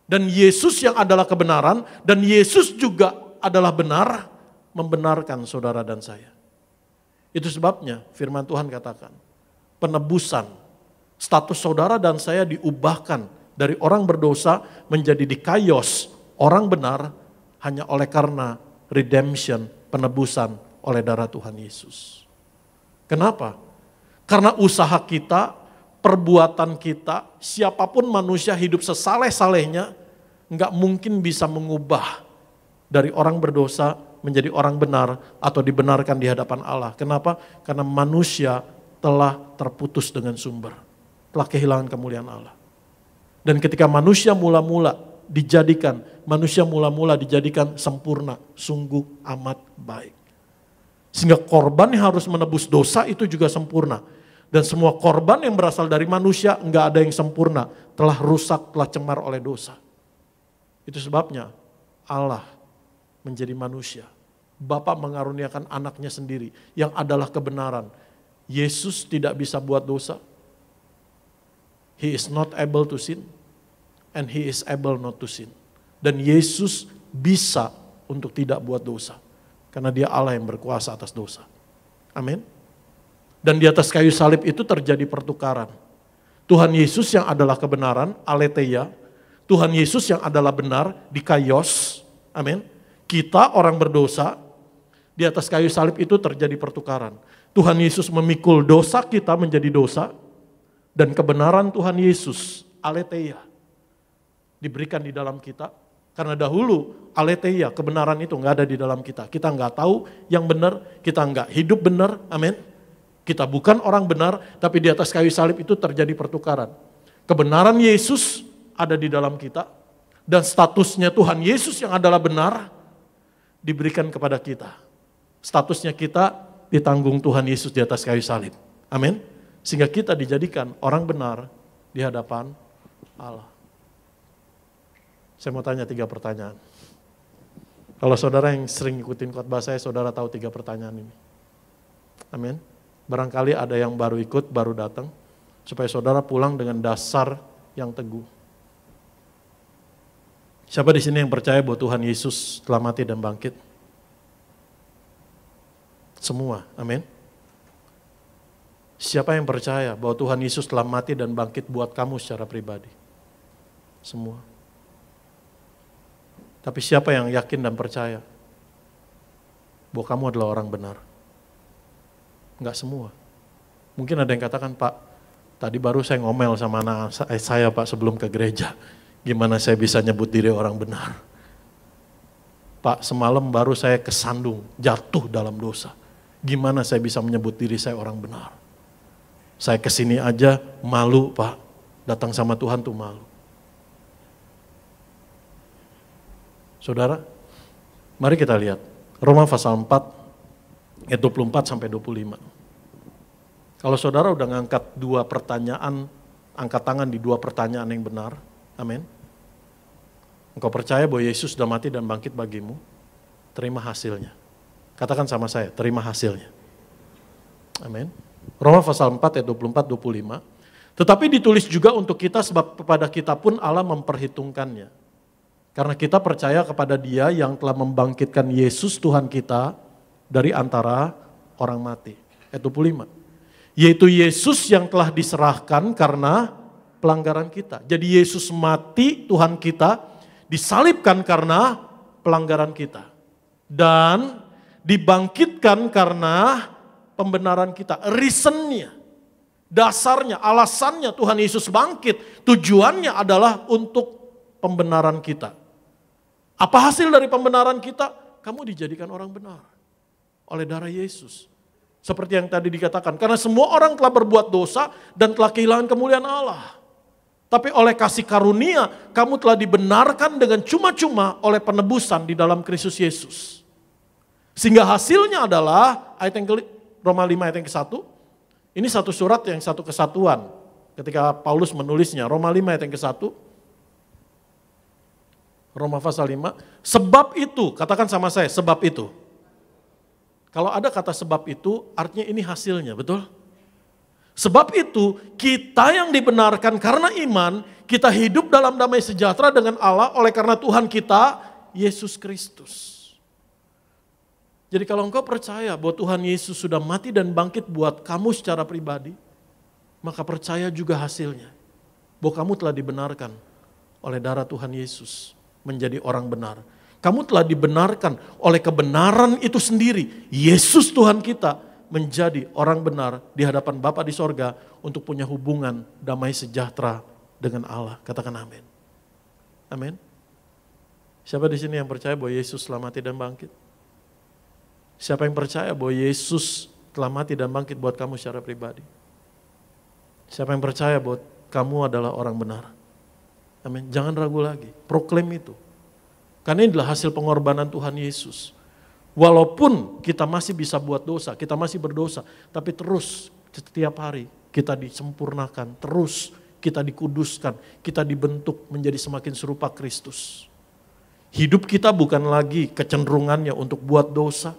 Dan Yesus yang adalah kebenaran dan Yesus juga adalah benar, membenarkan saudara dan saya. Itu sebabnya firman Tuhan katakan, penebusan, status saudara dan saya diubahkan dari orang berdosa menjadi dikaios, orang benar, hanya oleh karena redemption, penebusan oleh darah Tuhan Yesus. Kenapa? Karena usaha kita, perbuatan kita, siapapun manusia hidup sesaleh-salehnya, nggak mungkin bisa mengubah dari orang berdosa menjadi orang benar atau dibenarkan di hadapan Allah. Kenapa? Karena manusia telah terputus dengan sumber, telah kehilangan kemuliaan Allah. Dan ketika manusia mula-mula dijadikan sempurna, sungguh amat baik. Sehingga korban yang harus menebus dosa itu juga sempurna. Dan semua korban yang berasal dari manusia enggak ada yang sempurna. Telah rusak, telah cemar oleh dosa. Itu sebabnya Allah menjadi manusia. Bapa mengaruniakan anaknya sendiri yang adalah kebenaran. Yesus tidak bisa buat dosa. He is not able to sin. And he is able not to sin. Dan Yesus bisa untuk tidak buat dosa. Karena Dia Allah yang berkuasa atas dosa. Amin. Dan di atas kayu salib itu terjadi pertukaran. Tuhan Yesus yang adalah kebenaran, aletheia. Tuhan Yesus yang adalah benar, dikaios. Amin. Kita orang berdosa Di atas kayu salib itu terjadi pertukaran. Tuhan Yesus memikul dosa kita menjadi dosa, dan kebenaran Tuhan Yesus, aletheia, diberikan di dalam kita. Karena dahulu aletheia, kebenaran itu nggak ada di dalam kita. Kita nggak tahu yang benar, kita nggak hidup benar, amin. Kita bukan orang benar, tapi di atas kayu salib itu terjadi pertukaran. Kebenaran Yesus ada di dalam kita, dan statusnya Tuhan Yesus yang adalah benar, diberikan kepada kita. Statusnya kita ditanggung Tuhan Yesus di atas kayu salib. Amin. Sehingga kita dijadikan orang benar di hadapan Allah. Saya mau tanya 3 pertanyaan. Kalau saudara yang sering ikutin khotbah saya, saudara tahu 3 pertanyaan ini. Amin. Barangkali ada yang baru ikut, baru datang, supaya saudara pulang dengan dasar yang teguh. Siapa di sini yang percaya bahwa Tuhan Yesus telah mati dan bangkit? Semua, amin. Siapa yang percaya bahwa Tuhan Yesus telah mati dan bangkit buat kamu secara pribadi? Semua. Tapi siapa yang yakin dan percaya bahwa kamu adalah orang benar? Enggak semua. Mungkin ada yang katakan, Pak, tadi baru saya ngomel sama anak saya Pak sebelum ke gereja. Gimana saya bisa nyebut diri orang benar? Pak, semalam baru saya kesandung, jatuh dalam dosa. Gimana saya bisa menyebut diri saya orang benar? Saya kesini aja malu Pak, datang sama Tuhan tuh malu. Saudara, mari kita lihat Roma pasal 4 ayat 24 sampai 25. Kalau saudara udah ngangkat 2 pertanyaan, angkat tangan di 2 pertanyaan yang benar, amin. Engkau percaya bahwa Yesus sudah mati dan bangkit bagimu, terima hasilnya. Katakan sama saya, terima hasilnya. Amin. Roma pasal 4 ayat 24-25. Tetapi ditulis juga untuk kita sebab kepada kita pun Allah memperhitungkannya. Karena kita percaya kepada Dia yang telah membangkitkan Yesus Tuhan kita dari antara orang mati. Ayat 25. Yaitu Yesus yang telah diserahkan karena pelanggaran kita. Jadi Yesus mati Tuhan kita disalibkan karena pelanggaran kita. Dan dibangkitkan karena pembenaran kita. Reasonnya, dasarnya, alasannya Tuhan Yesus bangkit. Tujuannya adalah untuk pembenaran kita. Apa hasil dari pembenaran kita? Kamu dijadikan orang benar oleh darah Yesus. Seperti yang tadi dikatakan, karena semua orang telah berbuat dosa dan telah kehilangan kemuliaan Allah. Tapi oleh kasih karunia, kamu telah dibenarkan dengan cuma-cuma oleh penebusan di dalam Kristus Yesus. Sehingga hasilnya adalah, ayat yang Roma 5 ayat yang ke-1, ini satu surat yang satu kesatuan. Ketika Paulus menulisnya, Roma 5 ayat yang ke-1, Roma pasal 5, sebab itu, katakan sama saya, sebab itu. Kalau ada kata sebab itu, artinya ini hasilnya, betul? Sebab itu, kita yang dibenarkan karena iman, kita hidup dalam damai sejahtera dengan Allah oleh karena Tuhan kita, Yesus Kristus. Jadi kalau engkau percaya bahwa Tuhan Yesus sudah mati dan bangkit buat kamu secara pribadi, maka percaya juga hasilnya. Bahwa kamu telah dibenarkan oleh darah Tuhan Yesus menjadi orang benar. Kamu telah dibenarkan oleh kebenaran itu sendiri. Yesus Tuhan kita menjadi orang benar di hadapan Bapa di sorga untuk punya hubungan damai sejahtera dengan Allah. Katakan amin. Amin. Siapa di sini yang percaya bahwa Yesus telah mati dan bangkit? Siapa yang percaya bahwa Yesus telah mati dan bangkit buat kamu secara pribadi? Siapa yang percaya bahwa kamu adalah orang benar? Amin. Jangan ragu lagi. Proklaim itu. Karena ini adalah hasil pengorbanan Tuhan Yesus. Walaupun kita masih bisa buat dosa, kita masih berdosa, tapi terus setiap hari kita disempurnakan, terus kita dikuduskan, kita dibentuk menjadi semakin serupa Kristus. Hidup kita bukan lagi kecenderungannya untuk buat dosa,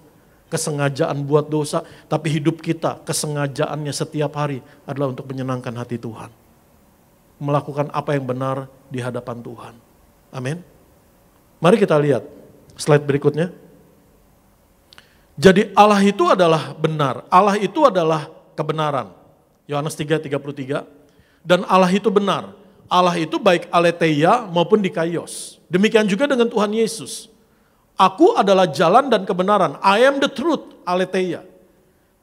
kesengajaan buat dosa, tapi hidup kita kesengajaannya setiap hari adalah untuk menyenangkan hati Tuhan. Melakukan apa yang benar di hadapan Tuhan. Amin. Mari kita lihat slide berikutnya. Jadi Allah itu adalah benar, Allah itu adalah kebenaran. Yohanes 3:33. Dan Allah itu benar. Allah itu baik aletheia maupun dikaios. Demikian juga dengan Tuhan Yesus. Aku adalah jalan dan kebenaran. I am the truth, aletheia.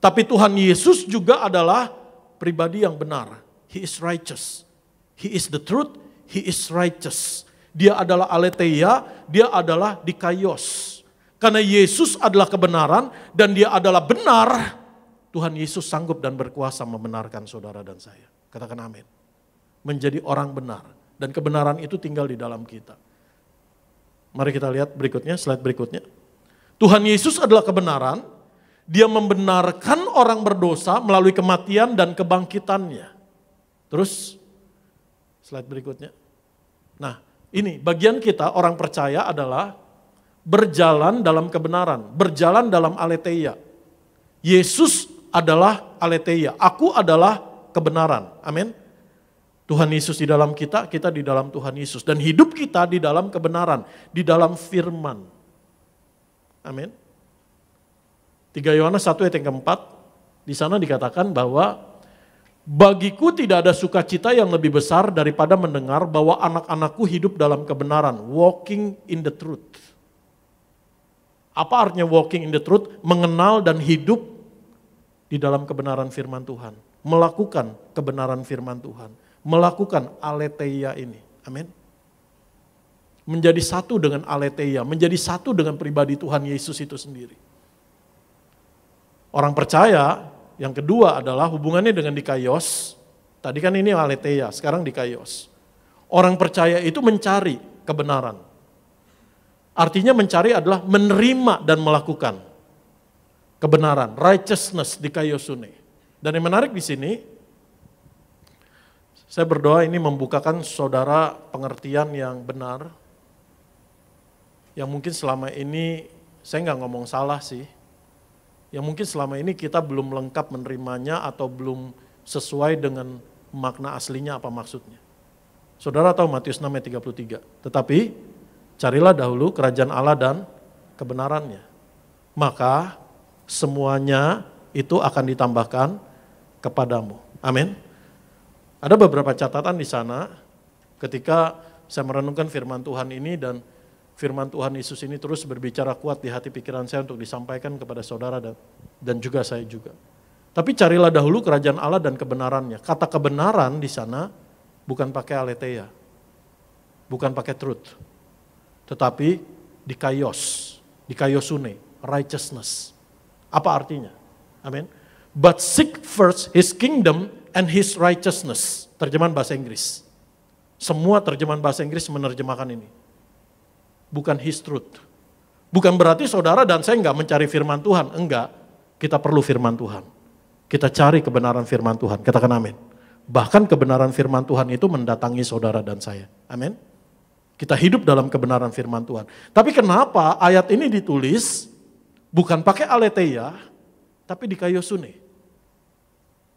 Tapi Tuhan Yesus juga adalah pribadi yang benar. He is righteous. He is the truth, he is righteous. Dia adalah aletheia, dia adalah dikaios. Karena Yesus adalah kebenaran dan dia adalah benar, Tuhan Yesus sanggup dan berkuasa membenarkan saudara dan saya. Katakan amin. Menjadi orang benar. Dan kebenaran itu tinggal di dalam kita. Mari kita lihat berikutnya, slide berikutnya. Tuhan Yesus adalah kebenaran. Dia membenarkan orang berdosa melalui kematian dan kebangkitannya. Terus, slide berikutnya. Nah, ini bagian kita orang percaya adalah berjalan dalam kebenaran, berjalan dalam aletheia. Yesus adalah aletheia, aku adalah kebenaran. Amin. Tuhan Yesus di dalam kita, kita di dalam Tuhan Yesus. Dan hidup kita di dalam kebenaran, di dalam firman. Amin. 3 Yohanes 1 ayat yang keempat, di sana dikatakan bahwa bagiku tidak ada sukacita yang lebih besar daripada mendengar bahwa anak-anakku hidup dalam kebenaran, walking in the truth. Apa artinya walking in the truth? Mengenal dan hidup di dalam kebenaran firman Tuhan. Melakukan kebenaran firman Tuhan. Melakukan aletheia ini. Amin. Menjadi satu dengan aletheia, menjadi satu dengan pribadi Tuhan Yesus itu sendiri. Orang percaya yang kedua adalah hubungannya dengan dikaios. Tadi kan ini aletheia, sekarang dikaios. Orang percaya itu mencari kebenaran. Artinya mencari adalah menerima dan melakukan kebenaran, righteousness dikaiosune. Dan yang menarik di sini, saya berdoa ini membukakan saudara pengertian yang benar. Yang mungkin selama ini, saya nggak ngomong salah sih. Yang mungkin selama ini kita belum lengkap menerimanya atau belum sesuai dengan makna aslinya apa maksudnya. Saudara tahu Matius 6 ayat 33. Tetapi carilah dahulu kerajaan Allah dan kebenarannya. Maka semuanya itu akan ditambahkan kepadamu. Amin. Ada beberapa catatan di sana ketika saya merenungkan firman Tuhan ini dan firman Tuhan Yesus ini terus berbicara kuat di hati pikiran saya untuk disampaikan kepada saudara dan juga saya juga. Tapi carilah dahulu kerajaan Allah dan kebenarannya. Kata kebenaran di sana bukan pakai aletheia, bukan pakai truth, tetapi dikaiosune, righteousness. Apa artinya? Amin. But seek first his kingdom and his righteousness. Terjemahan bahasa Inggris. Semua terjemahan bahasa Inggris menerjemahkan ini. Bukan his truth. Bukan berarti saudara dan saya enggak mencari firman Tuhan. Enggak. Kita perlu firman Tuhan. Kita cari kebenaran firman Tuhan. Katakan amin. Bahkan kebenaran firman Tuhan itu mendatangi saudara dan saya. Amin. Kita hidup dalam kebenaran firman Tuhan. Tapi kenapa ayat ini ditulis bukan pakai aletheia, tapi dikaiosune.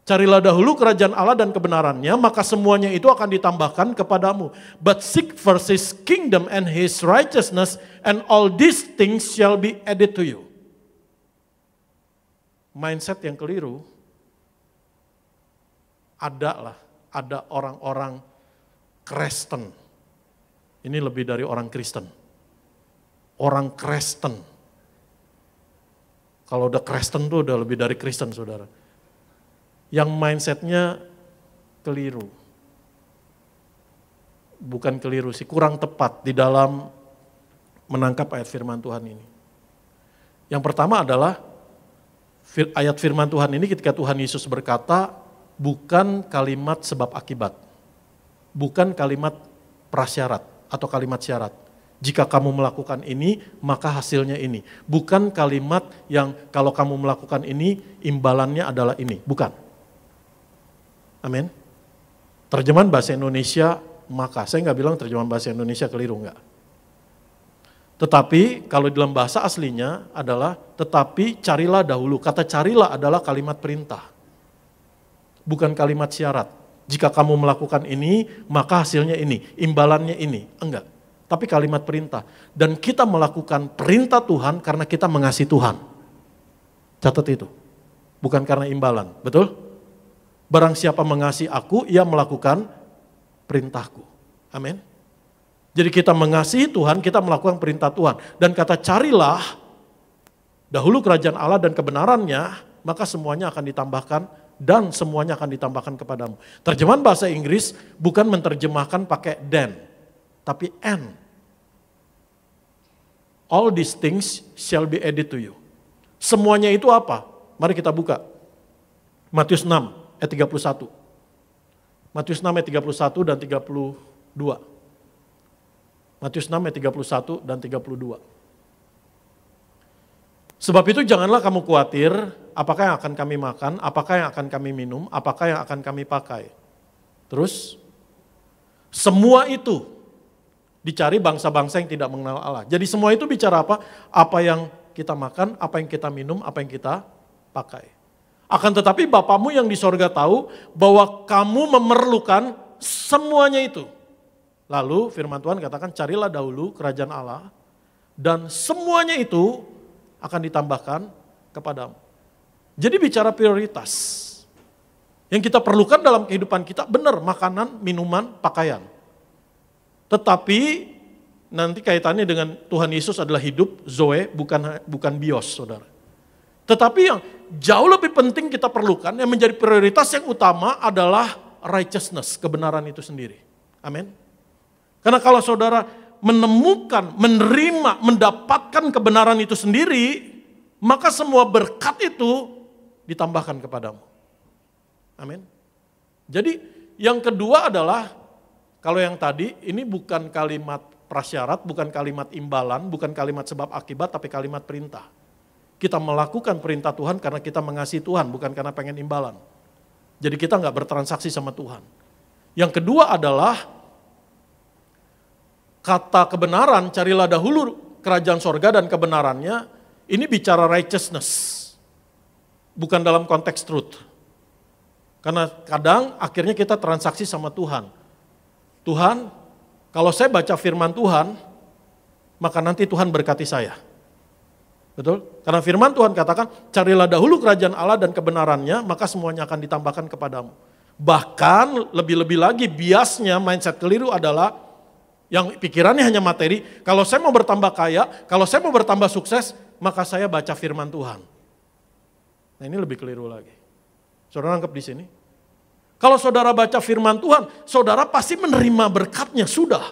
Carilah dahulu kerajaan Allah dan kebenarannya, maka semuanya itu akan ditambahkan kepadamu. But seek first his kingdom and his righteousness, and all these things shall be added to you. Mindset yang keliru, ada orang-orang Kristen. Ini lebih dari orang Kristen. Orang Kristen. Kalau udah Kristen tuh udah lebih dari Kristen, saudara. Yang mindsetnya keliru. Bukan keliru sih, kurang tepat di dalam menangkap ayat firman Tuhan ini. Yang pertama adalah ayat firman Tuhan ini ketika Tuhan Yesus berkata, bukan kalimat sebab akibat. Bukan kalimat prasyarat atau kalimat syarat. Jika kamu melakukan ini, maka hasilnya ini. Bukan kalimat yang kalau kamu melakukan ini, imbalannya adalah ini. Bukan. Amin. Terjemahan bahasa Indonesia, maka. Saya nggak bilang terjemahan bahasa Indonesia keliru, enggak. Tetapi kalau dalam bahasa aslinya adalah, tetapi carilah dahulu. Kata carilah adalah kalimat perintah. Bukan kalimat syarat. Jika kamu melakukan ini, maka hasilnya ini. Imbalannya ini. Enggak. Tapi kalimat perintah. Dan kita melakukan perintah Tuhan karena kita mengasihi Tuhan. Catat itu. Bukan karena imbalan. Betul? Barang siapa mengasihi aku, ia melakukan perintahku. Amin. Jadi kita mengasihi Tuhan, kita melakukan perintah Tuhan. Dan kata carilah dahulu kerajaan Allah dan kebenarannya, maka semuanya akan ditambahkan dan semuanya akan ditambahkan kepadamu. Terjemahan bahasa Inggris bukan menerjemahkan pakai then, tapi and. All these things shall be added to you. Semuanya itu apa? Mari kita buka. Matius 6 ayat 31. Matius 6 ayat 31 dan 32. Matius 6 ayat 31 dan 32. Sebab itu janganlah kamu khawatir, apakah yang akan kami makan, apakah yang akan kami minum, apakah yang akan kami pakai. Terus, semua itu dicari bangsa-bangsa yang tidak mengenal Allah. Jadi semua itu bicara apa? Apa yang kita makan, apa yang kita minum, apa yang kita pakai. Akan tetapi Bapamu yang di sorga tahu bahwa kamu memerlukan semuanya itu. Lalu firman Tuhan katakan, carilah dahulu kerajaan Allah dan semuanya itu akan ditambahkan kepadamu. Jadi bicara prioritas. Yang kita perlukan dalam kehidupan kita benar makanan, minuman, pakaian. Tetapi nanti kaitannya dengan Tuhan Yesus adalah hidup, zoe, bukan bios, saudara. Tetapi yang jauh lebih penting kita perlukan, yang menjadi prioritas yang utama adalah righteousness, kebenaran itu sendiri. Amin. Karena kalau saudara menemukan, menerima, mendapatkan kebenaran itu sendiri, maka semua berkat itu ditambahkan kepadamu. Amin. Jadi yang kedua adalah, kalau yang tadi ini bukan kalimat prasyarat, bukan kalimat imbalan, bukan kalimat sebab akibat, tapi kalimat perintah. Kita melakukan perintah Tuhan karena kita mengasihi Tuhan, bukan karena pengen imbalan. Jadi kita nggak bertransaksi sama Tuhan. Yang kedua adalah kata kebenaran, carilah dahulu kerajaan sorga dan kebenarannya, ini bicara righteousness. Bukan dalam konteks truth. Karena kadang akhirnya kita transaksi sama Tuhan. Tuhan, kalau saya baca firman Tuhan, maka nanti Tuhan berkati saya. Betul? Karena firman Tuhan katakan, carilah dahulu kerajaan Allah dan kebenarannya, maka semuanya akan ditambahkan kepadamu. Bahkan lebih-lebih lagi biasnya mindset keliru adalah, yang pikirannya hanya materi, kalau saya mau bertambah kaya, kalau saya mau bertambah sukses, maka saya baca firman Tuhan. Nah ini lebih keliru lagi. Saudara nangkep di sini? Kalau saudara baca firman Tuhan, saudara pasti menerima berkatnya, sudah.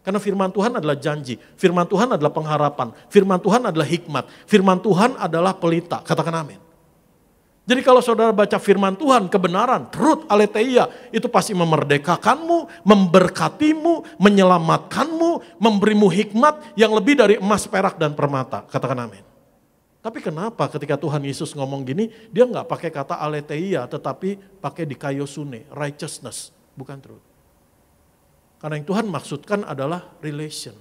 Karena firman Tuhan adalah janji, firman Tuhan adalah pengharapan, firman Tuhan adalah hikmat, firman Tuhan adalah pelita, katakan amin. Jadi kalau saudara baca firman Tuhan, kebenaran, truth, aletheia, itu pasti memerdekakanmu, memberkatimu, menyelamatkanmu, memberimu hikmat yang lebih dari emas, perak, dan permata. Katakan amin. Tapi kenapa ketika Tuhan Yesus ngomong gini, dia nggak pakai kata aletheia, tetapi pakai dikaiosune, righteousness, bukan truth. Karena yang Tuhan maksudkan adalah relation,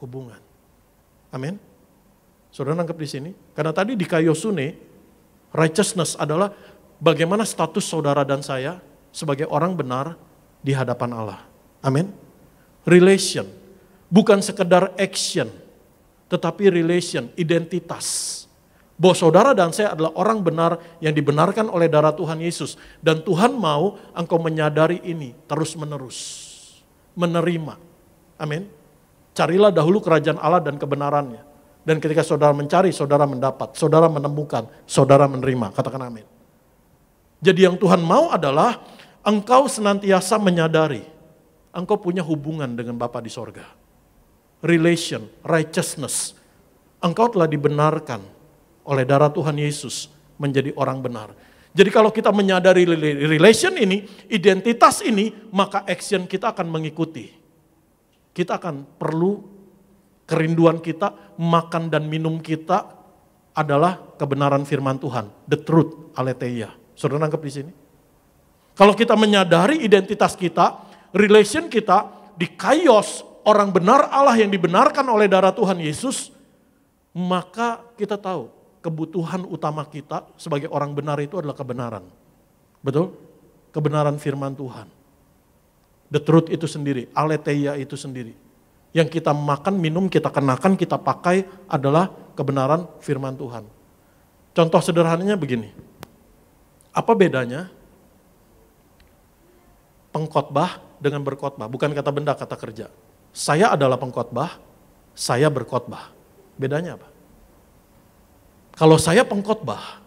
hubungan. Amin. Saudara nangkep di sini? Karena tadi dikaiosune, righteousness adalah bagaimana status saudara dan saya sebagai orang benar di hadapan Allah. Amin. Relation, bukan sekedar action, tetapi relation, identitas. Bahwa saudara dan saya adalah orang benar yang dibenarkan oleh darah Tuhan Yesus. Dan Tuhan mau engkau menyadari ini terus menerus. Menerima. Amin. Carilah dahulu kerajaan Allah dan kebenarannya. Dan ketika saudara mencari, saudara mendapat, saudara menemukan, saudara menerima. Katakan amin. Jadi yang Tuhan mau adalah engkau senantiasa menyadari, engkau punya hubungan dengan Bapa di sorga. Relation, righteousness. Engkau telah dibenarkan oleh darah Tuhan Yesus menjadi orang benar. Jadi kalau kita menyadari relation ini, identitas ini, maka action kita akan mengikuti. Kita akan perlu kerinduan kita, makan dan minum kita adalah kebenaran firman Tuhan. The truth, aletheia. Saudara nangkep di sini? Kalau kita menyadari identitas kita, relation kita di kaios, orang benar Allah yang dibenarkan oleh darah Tuhan Yesus, maka kita tahu kebutuhan utama kita sebagai orang benar itu adalah kebenaran. Betul? Kebenaran firman Tuhan. The truth itu sendiri, aletheia itu sendiri. Yang kita makan, minum, kita kenakan, kita pakai adalah kebenaran firman Tuhan. Contoh sederhananya begini. Apa bedanya pengkhotbah dengan berkhotbah? Bukan kata benda, kata kerja. Saya adalah pengkhotbah, saya berkhotbah. Bedanya apa? Kalau saya pengkhotbah,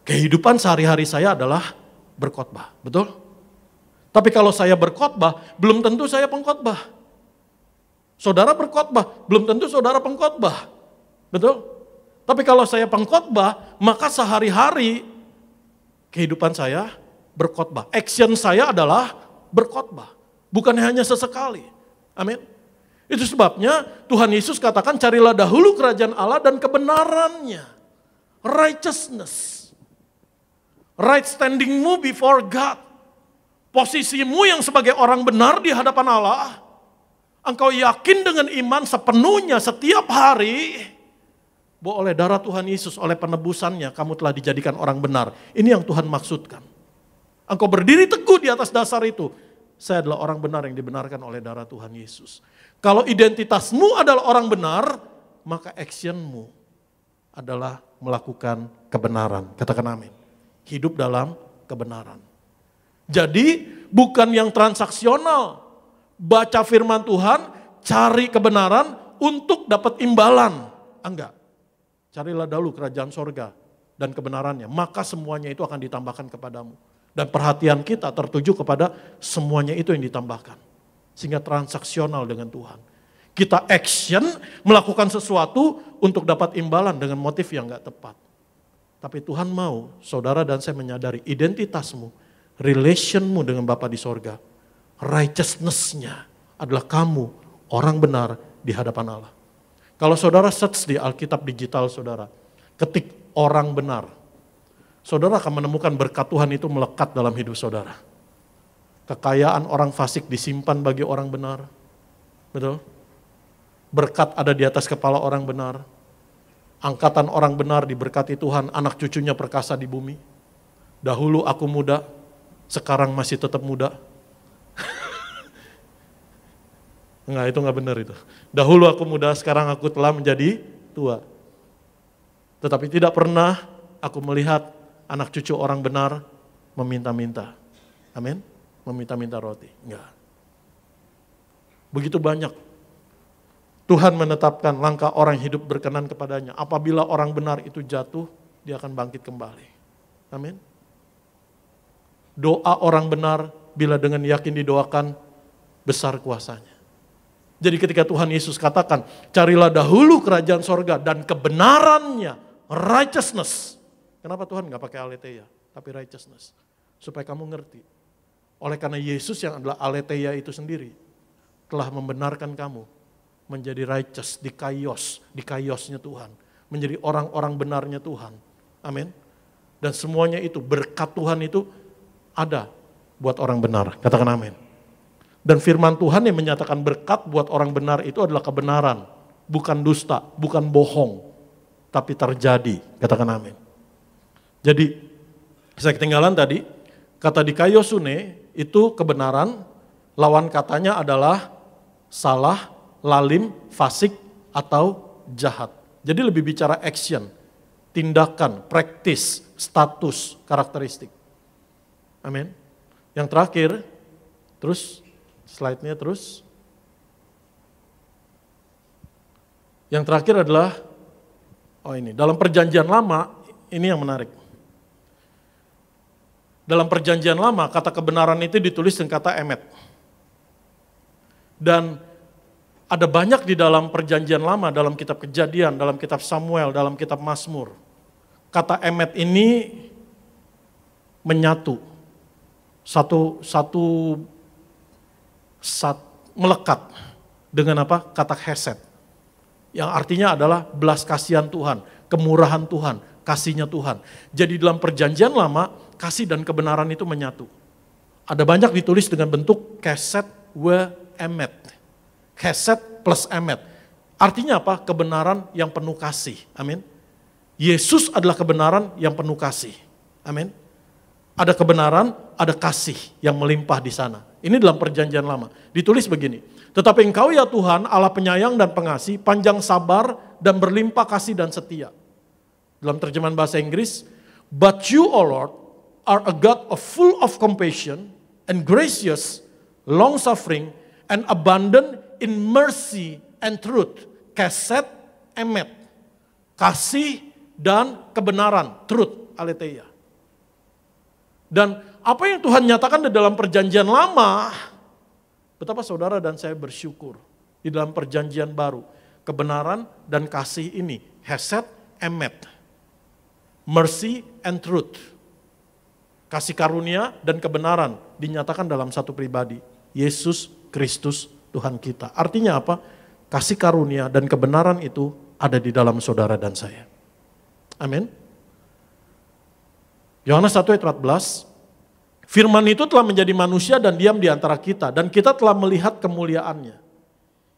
kehidupan sehari-hari saya adalah berkhotbah, betul? Tapi kalau saya berkhotbah, belum tentu saya pengkhotbah. Saudara berkhotbah, belum tentu saudara pengkhotbah, betul? Tapi kalau saya pengkhotbah, maka sehari-hari kehidupan saya berkhotbah. Action saya adalah berkhotbah, bukan hanya sesekali. Amin. Itu sebabnya Tuhan Yesus katakan, carilah dahulu kerajaan Allah dan kebenarannya. Righteousness. Right standingmu before God. Posisimu yang sebagai orang benar di hadapan Allah. Engkau yakin dengan iman sepenuhnya setiap hari bahwa oleh darah Tuhan Yesus, oleh penebusannya, kamu telah dijadikan orang benar. Ini yang Tuhan maksudkan. Engkau berdiri teguh di atas dasar itu. Saya adalah orang benar yang dibenarkan oleh darah Tuhan Yesus. Kalau identitasmu adalah orang benar, maka actionmu adalah melakukan kebenaran. Katakan amin. Hidup dalam kebenaran. Jadi bukan yang transaksional. Baca firman Tuhan, cari kebenaran untuk dapat imbalan. Enggak. Carilah dahulu kerajaan sorga dan kebenarannya. Maka semuanya itu akan ditambahkan kepadamu. Dan perhatian kita tertuju kepada semuanya itu yang ditambahkan. Sehingga transaksional dengan Tuhan. Kita action melakukan sesuatu untuk dapat imbalan dengan motif yang gak tepat. Tapi Tuhan mau saudara dan saya menyadari identitasmu, relationmu dengan Bapa di sorga, righteousness-nya adalah kamu orang benar di hadapan Allah. Kalau saudara search di Alkitab digital saudara, ketik orang benar, saudara akan menemukan berkat Tuhan itu melekat dalam hidup saudara. Kekayaan orang fasik disimpan bagi orang benar. Betul? Berkat ada di atas kepala orang benar. Angkatan orang benar diberkati Tuhan, anak cucunya perkasa di bumi. Dahulu aku muda, sekarang masih tetap muda. Enggak, itu enggak benar itu. Dahulu aku muda, sekarang aku telah menjadi tua. Tetapi tidak pernah aku melihat anak cucu orang benar meminta-minta. Amin. Meminta-minta roti. Enggak. Begitu banyak. Tuhan menetapkan langkah orang hidup berkenan kepadanya. Apabila orang benar itu jatuh, dia akan bangkit kembali. Amin. Doa orang benar bila dengan yakin didoakan, besar kuasanya. Jadi ketika Tuhan Yesus katakan, carilah dahulu kerajaan sorga dan kebenarannya, righteousness. Kenapa Tuhan gak pakai aletheia, tapi righteousness? Supaya kamu ngerti. Oleh karena Yesus yang adalah aletheia itu sendiri, telah membenarkan kamu menjadi righteous di kaiosnya Tuhan. Menjadi orang-orang benarnya Tuhan. Amin. Dan semuanya itu, berkat Tuhan itu ada buat orang benar. Katakan amin. Dan firman Tuhan yang menyatakan berkat buat orang benar itu adalah kebenaran. Bukan dusta, bukan bohong. Tapi terjadi. Katakan amin. Jadi, saya ketinggalan tadi, kata dikaiosune itu kebenaran, lawan katanya adalah salah, lalim, fasik, atau jahat. Jadi lebih bicara action, tindakan, praktis, status, karakteristik. Amin. Yang terakhir, terus slide-nya terus. Yang terakhir adalah, dalam perjanjian lama, ini yang menarik. Dalam perjanjian lama, kata kebenaran itu ditulis dengan kata emet. Dan ada banyak di dalam perjanjian lama, dalam kitab Kejadian, dalam kitab Samuel, dalam kitab Mazmur. Kata emet ini menyatu. Melekat dengan apa? Kata hesed. Yang artinya adalah belas kasihan Tuhan, kemurahan Tuhan, kasihnya Tuhan. Jadi dalam perjanjian lama, kasih dan kebenaran itu menyatu. Ada banyak ditulis dengan bentuk keset we emet. Keset plus emet. Artinya apa? Kebenaran yang penuh kasih. Amin. Yesus adalah kebenaran yang penuh kasih. Amin. Ada kebenaran, ada kasih yang melimpah di sana. Ini dalam perjanjian lama. Ditulis begini. Tetapi engkau ya Tuhan, Allah penyayang dan pengasih, panjang sabar dan berlimpah kasih dan setia. Dalam terjemahan bahasa Inggris, but you, O Lord, are a God of full of compassion and gracious, long suffering, and abundant in mercy and truth. Kesed, emet. Kasih dan kebenaran, truth, aletheia. Dan apa yang Tuhan nyatakan di dalam perjanjian lama, betapa saudara dan saya bersyukur di dalam perjanjian baru. Kebenaran dan kasih ini, hesed, emet. Mercy and truth. Kasih karunia dan kebenaran dinyatakan dalam satu pribadi, Yesus Kristus Tuhan kita. Artinya apa? Kasih karunia dan kebenaran itu ada di dalam saudara dan saya. Amin. Yohanes 1 ayat 14, firman itu telah menjadi manusia dan diam di antara kita, dan kita telah melihat kemuliaannya.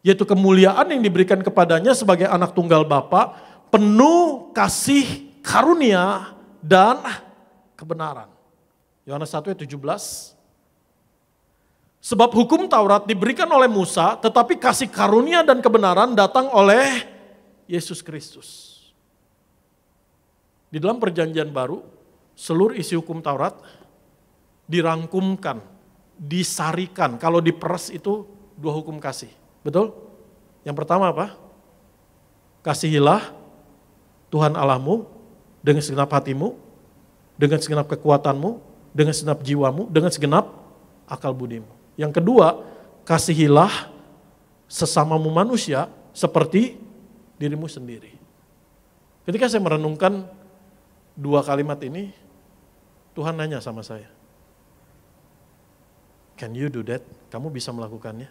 Yaitu kemuliaan yang diberikan kepadanya sebagai anak tunggal Bapa, penuh kasih karunia dan kebenaran. Yohanes 1 ayat 17. Sebab hukum Taurat diberikan oleh Musa, tetapi kasih karunia dan kebenaran datang oleh Yesus Kristus. Di dalam perjanjian baru, seluruh isi hukum Taurat dirangkumkan, disarikan. Kalau diperes itu 2 hukum kasih. Betul? Yang pertama apa? Kasihilah Tuhan Allahmu dengan segenap hatimu, dengan segenap kekuatanmu, dengan segenap jiwamu, dengan segenap akal budimu. Yang kedua, kasihilah sesamamu manusia seperti dirimu sendiri. Ketika saya merenungkan 2 kalimat ini, Tuhan nanya sama saya, can you do that? Kamu bisa melakukannya?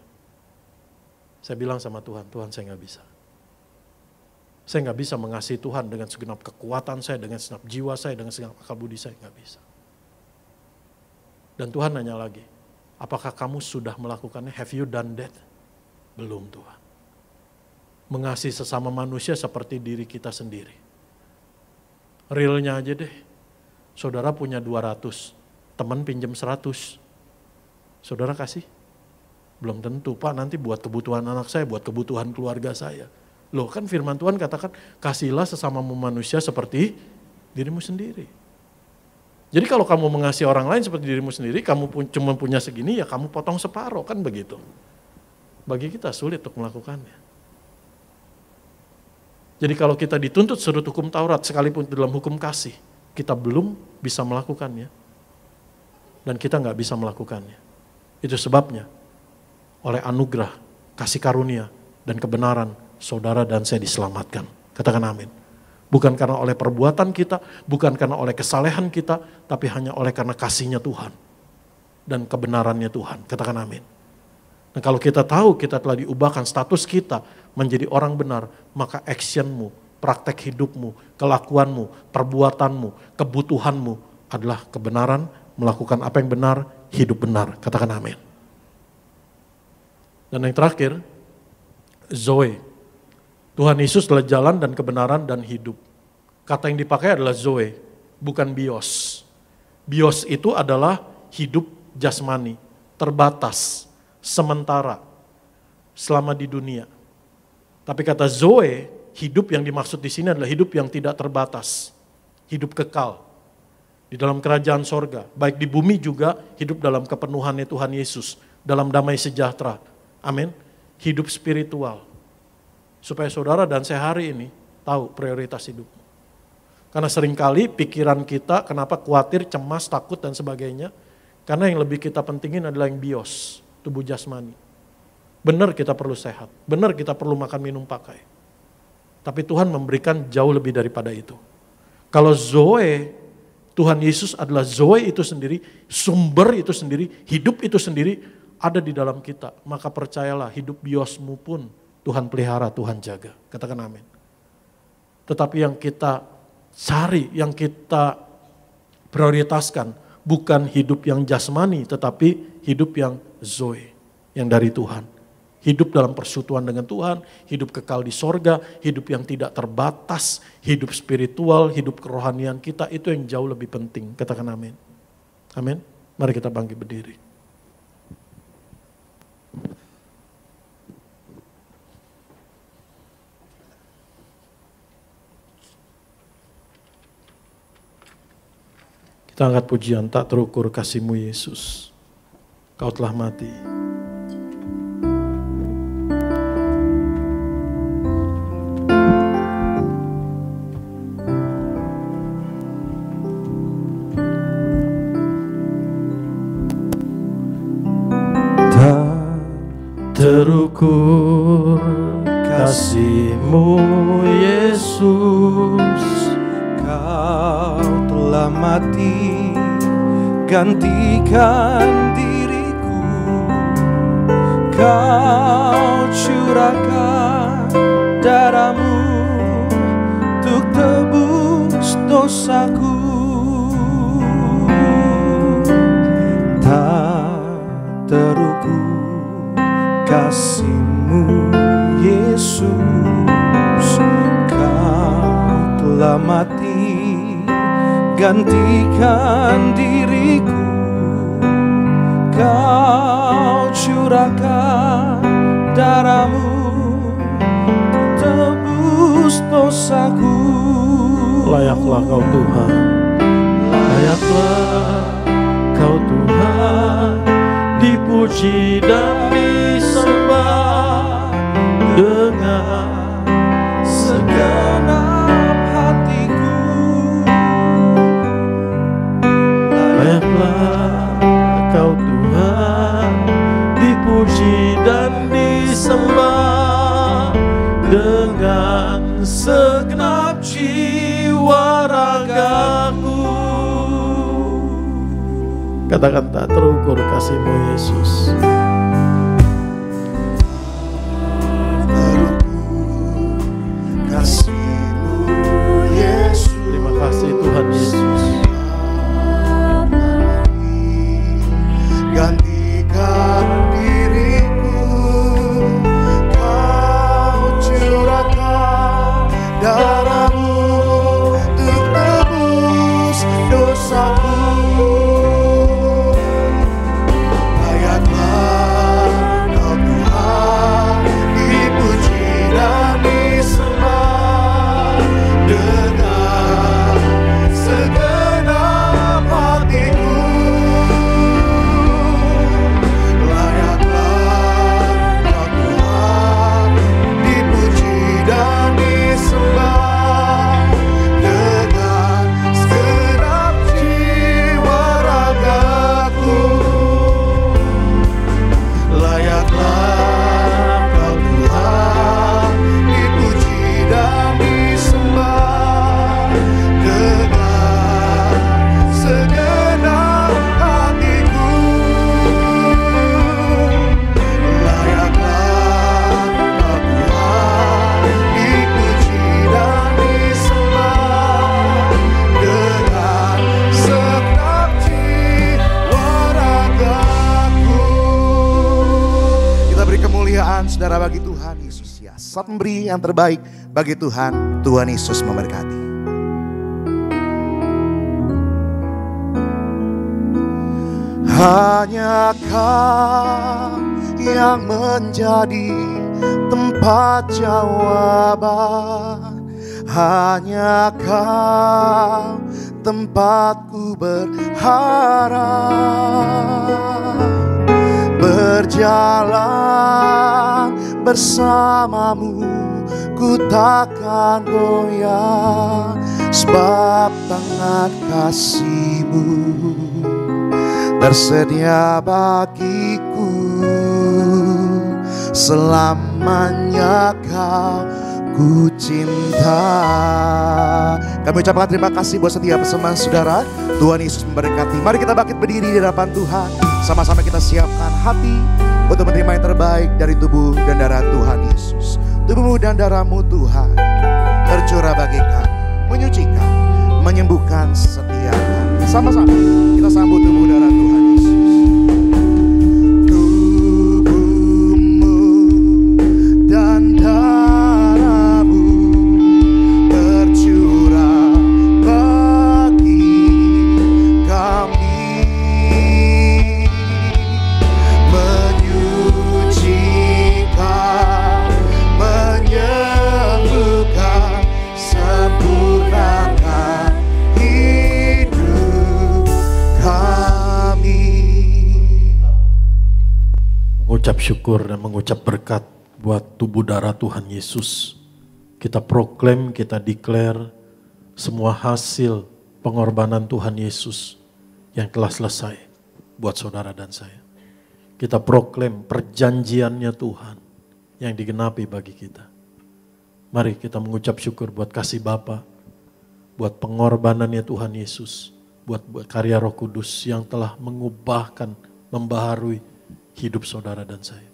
Saya bilang sama Tuhan, Tuhan saya nggak bisa. Saya nggak bisa mengasihi Tuhan dengan segenap kekuatan saya, dengan segenap jiwa saya, dengan segenap akal budi saya, nggak bisa. Dan Tuhan nanya lagi, apakah kamu sudah melakukannya? Have you done that? Belum Tuhan. Mengasihi sesama manusia seperti diri kita sendiri. Realnya aja deh, saudara punya 200, teman pinjam 100. Saudara kasih? Belum tentu, Pak nanti buat kebutuhan anak saya, buat kebutuhan keluarga saya. Loh kan firman Tuhan katakan, kasihlah sesamamu manusia seperti dirimu sendiri. Jadi kalau kamu mengasihi orang lain seperti dirimu sendiri, kamu cuma punya segini, ya kamu potong separuh, kan begitu. Bagi kita sulit untuk melakukannya. Jadi kalau kita dituntut surut hukum Taurat, sekalipun dalam hukum kasih, kita belum bisa melakukannya. Dan kita nggak bisa melakukannya. Itu sebabnya, oleh anugerah, kasih karunia, dan kebenaran, saudara dan saya diselamatkan. Katakan amin. Bukan karena oleh perbuatan kita, bukan karena oleh kesalehan kita, tapi hanya oleh karena kasihnya Tuhan. Dan kebenarannya Tuhan. Katakan amin. Dan kalau kita tahu kita telah diubahkan status kita menjadi orang benar, maka actionmu, praktek hidupmu, kelakuanmu, perbuatanmu, kebutuhanmu adalah kebenaran, melakukan apa yang benar, hidup benar. Katakan amin. Dan yang terakhir, Zoe. Tuhan Yesus adalah jalan dan kebenaran dan hidup. Kata yang dipakai adalah Zoe, bukan bios. Bios itu adalah hidup jasmani, terbatas, sementara, selama di dunia. Tapi kata Zoe, hidup yang dimaksud di sini adalah hidup yang tidak terbatas, hidup kekal di dalam kerajaan sorga, baik di bumi juga hidup dalam kepenuhannya Tuhan Yesus, dalam damai sejahtera. Amin. Hidup spiritual. Supaya saudara dan saya hari ini tahu prioritas hidupmu. Karena seringkali pikiran kita kenapa khawatir, cemas, takut dan sebagainya. Karena yang lebih kita pentingin adalah yang bios, tubuh jasmani. Benar kita perlu sehat, benar kita perlu makan minum pakai. Tapi Tuhan memberikan jauh lebih daripada itu. Kalau Zoe, Tuhan Yesus adalah Zoe itu sendiri, sumber itu sendiri, hidup itu sendiri ada di dalam kita. Maka percayalah hidup biosmu pun Tuhan pelihara, Tuhan jaga. Katakan amin. Tetapi yang kita cari, yang kita prioritaskan bukan hidup yang jasmani, tetapi hidup yang Zoe, yang dari Tuhan. Hidup dalam persekutuan dengan Tuhan, hidup kekal di sorga, hidup yang tidak terbatas, hidup spiritual, hidup kerohanian kita, itu yang jauh lebih penting. Katakan amin. Amin. Mari kita bangkit berdiri. Kita angkat pujian, tak terukur kasih-Mu Yesus. Kau telah mati. mati, gantikan diriku. Kau curahkan darahmu untuk tebus dosaku. Tak terukur kasih-Mu Yesus, Kau telah mati, gantikan diriku. Kau curahkan darahmu, tebus dosaku. Layaklah Kau Tuhan, layaklah Kau Tuhan, dipuji dan disembah dengan segenap hatiku. Layaklah Kau Tuhan, dipuji dan disembah dengan segenap jiwa ragaku. Katakan tak terukur kasih-Mu Yesus. Terima kasih Tuhan Yesus. Gantikan diriku, Kau curahkan darahmu untuk tebus dosaku. Layaklah Kau Tuhan, dipuji dan disembah dengan segenap hatiku. Layaklah Kau Tuhan, dipuji dan disembah dengan segenap jiwa ragaku. Layaklah Kau Tuhan, dipuji dan disembah dengan segenap hatiku. Layaklah Kau Tuhan, dipuji dan disembah dengan segenap jiwa ragaku. Kita beri kemuliaan saudara bagi Tuhan Yesus ya. Saat memberi yang terbaik bagi Tuhan, Tuhan Yesus memberkati. Hanya Kau yang menjadi tempat jawaban. Hanya Kau tempatku berharap. Berjalan bersamamu, ku takkan goyah, sebab tangan kasih-Mu tersedia bagiku. Selamanya Kau ku cinta. Kami ucapkan terima kasih buat setiap persembahan saudara. Tuhan Yesus memberkati. Mari kita bangkit berdiri di hadapan Tuhan. Sama-sama kita siapkan hati untuk menerima yang terbaik dari tubuh dan darah Tuhan Yesus. Tubuhmu dan darahmu Tuhan tercurah bagi kami, menyucikan, menyembuhkan setiap kami. Sama-sama kita sambut tubuh darah Tuhan Yesus. Tubuhmu dan darahmu tercurah bagi kami, menyucikan, menyembuhkan, sempurnakan hidup kami. Mengucap syukur dan mengucap berkat buat tubuh darah Tuhan Yesus. Kita proklaim, kita declare semua hasil pengorbanan Tuhan Yesus yang telah selesai buat saudara dan saya. Kita proklaim perjanjiannya Tuhan yang digenapi bagi kita. Mari kita mengucap syukur buat kasih Bapa, buat pengorbanannya Tuhan Yesus, buat karya Roh Kudus yang telah mengubahkan, membaharui hidup saudara dan saya.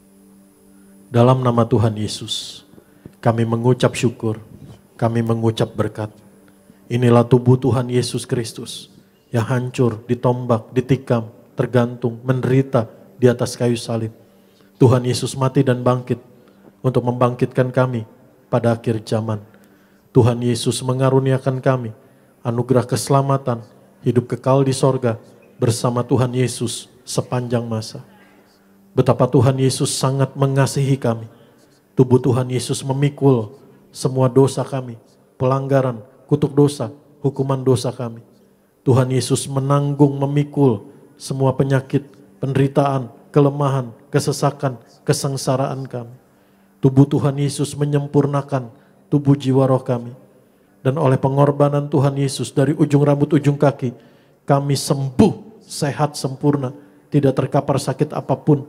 Dalam nama Tuhan Yesus, kami mengucap syukur, kami mengucap berkat. Inilah tubuh Tuhan Yesus Kristus yang hancur, ditombak, ditikam, tergantung, menderita di atas kayu salib. Tuhan Yesus mati dan bangkit untuk membangkitkan kami pada akhir zaman. Tuhan Yesus mengaruniakan kami anugerah keselamatan, hidup kekal di sorga bersama Tuhan Yesus sepanjang masa. Betapa Tuhan Yesus sangat mengasihi kami. Tubuh Tuhan Yesus memikul semua dosa kami, pelanggaran, kutuk dosa, hukuman dosa kami. Tuhan Yesus menanggung, memikul semua penyakit, penderitaan, kelemahan, kesesakan, kesengsaraan kami. Tubuh Tuhan Yesus menyempurnakan tubuh jiwa roh kami. Dan oleh pengorbanan Tuhan Yesus dari ujung rambut ujung kaki, kami sembuh, sehat, sempurna, tidak terkapar sakit apapun.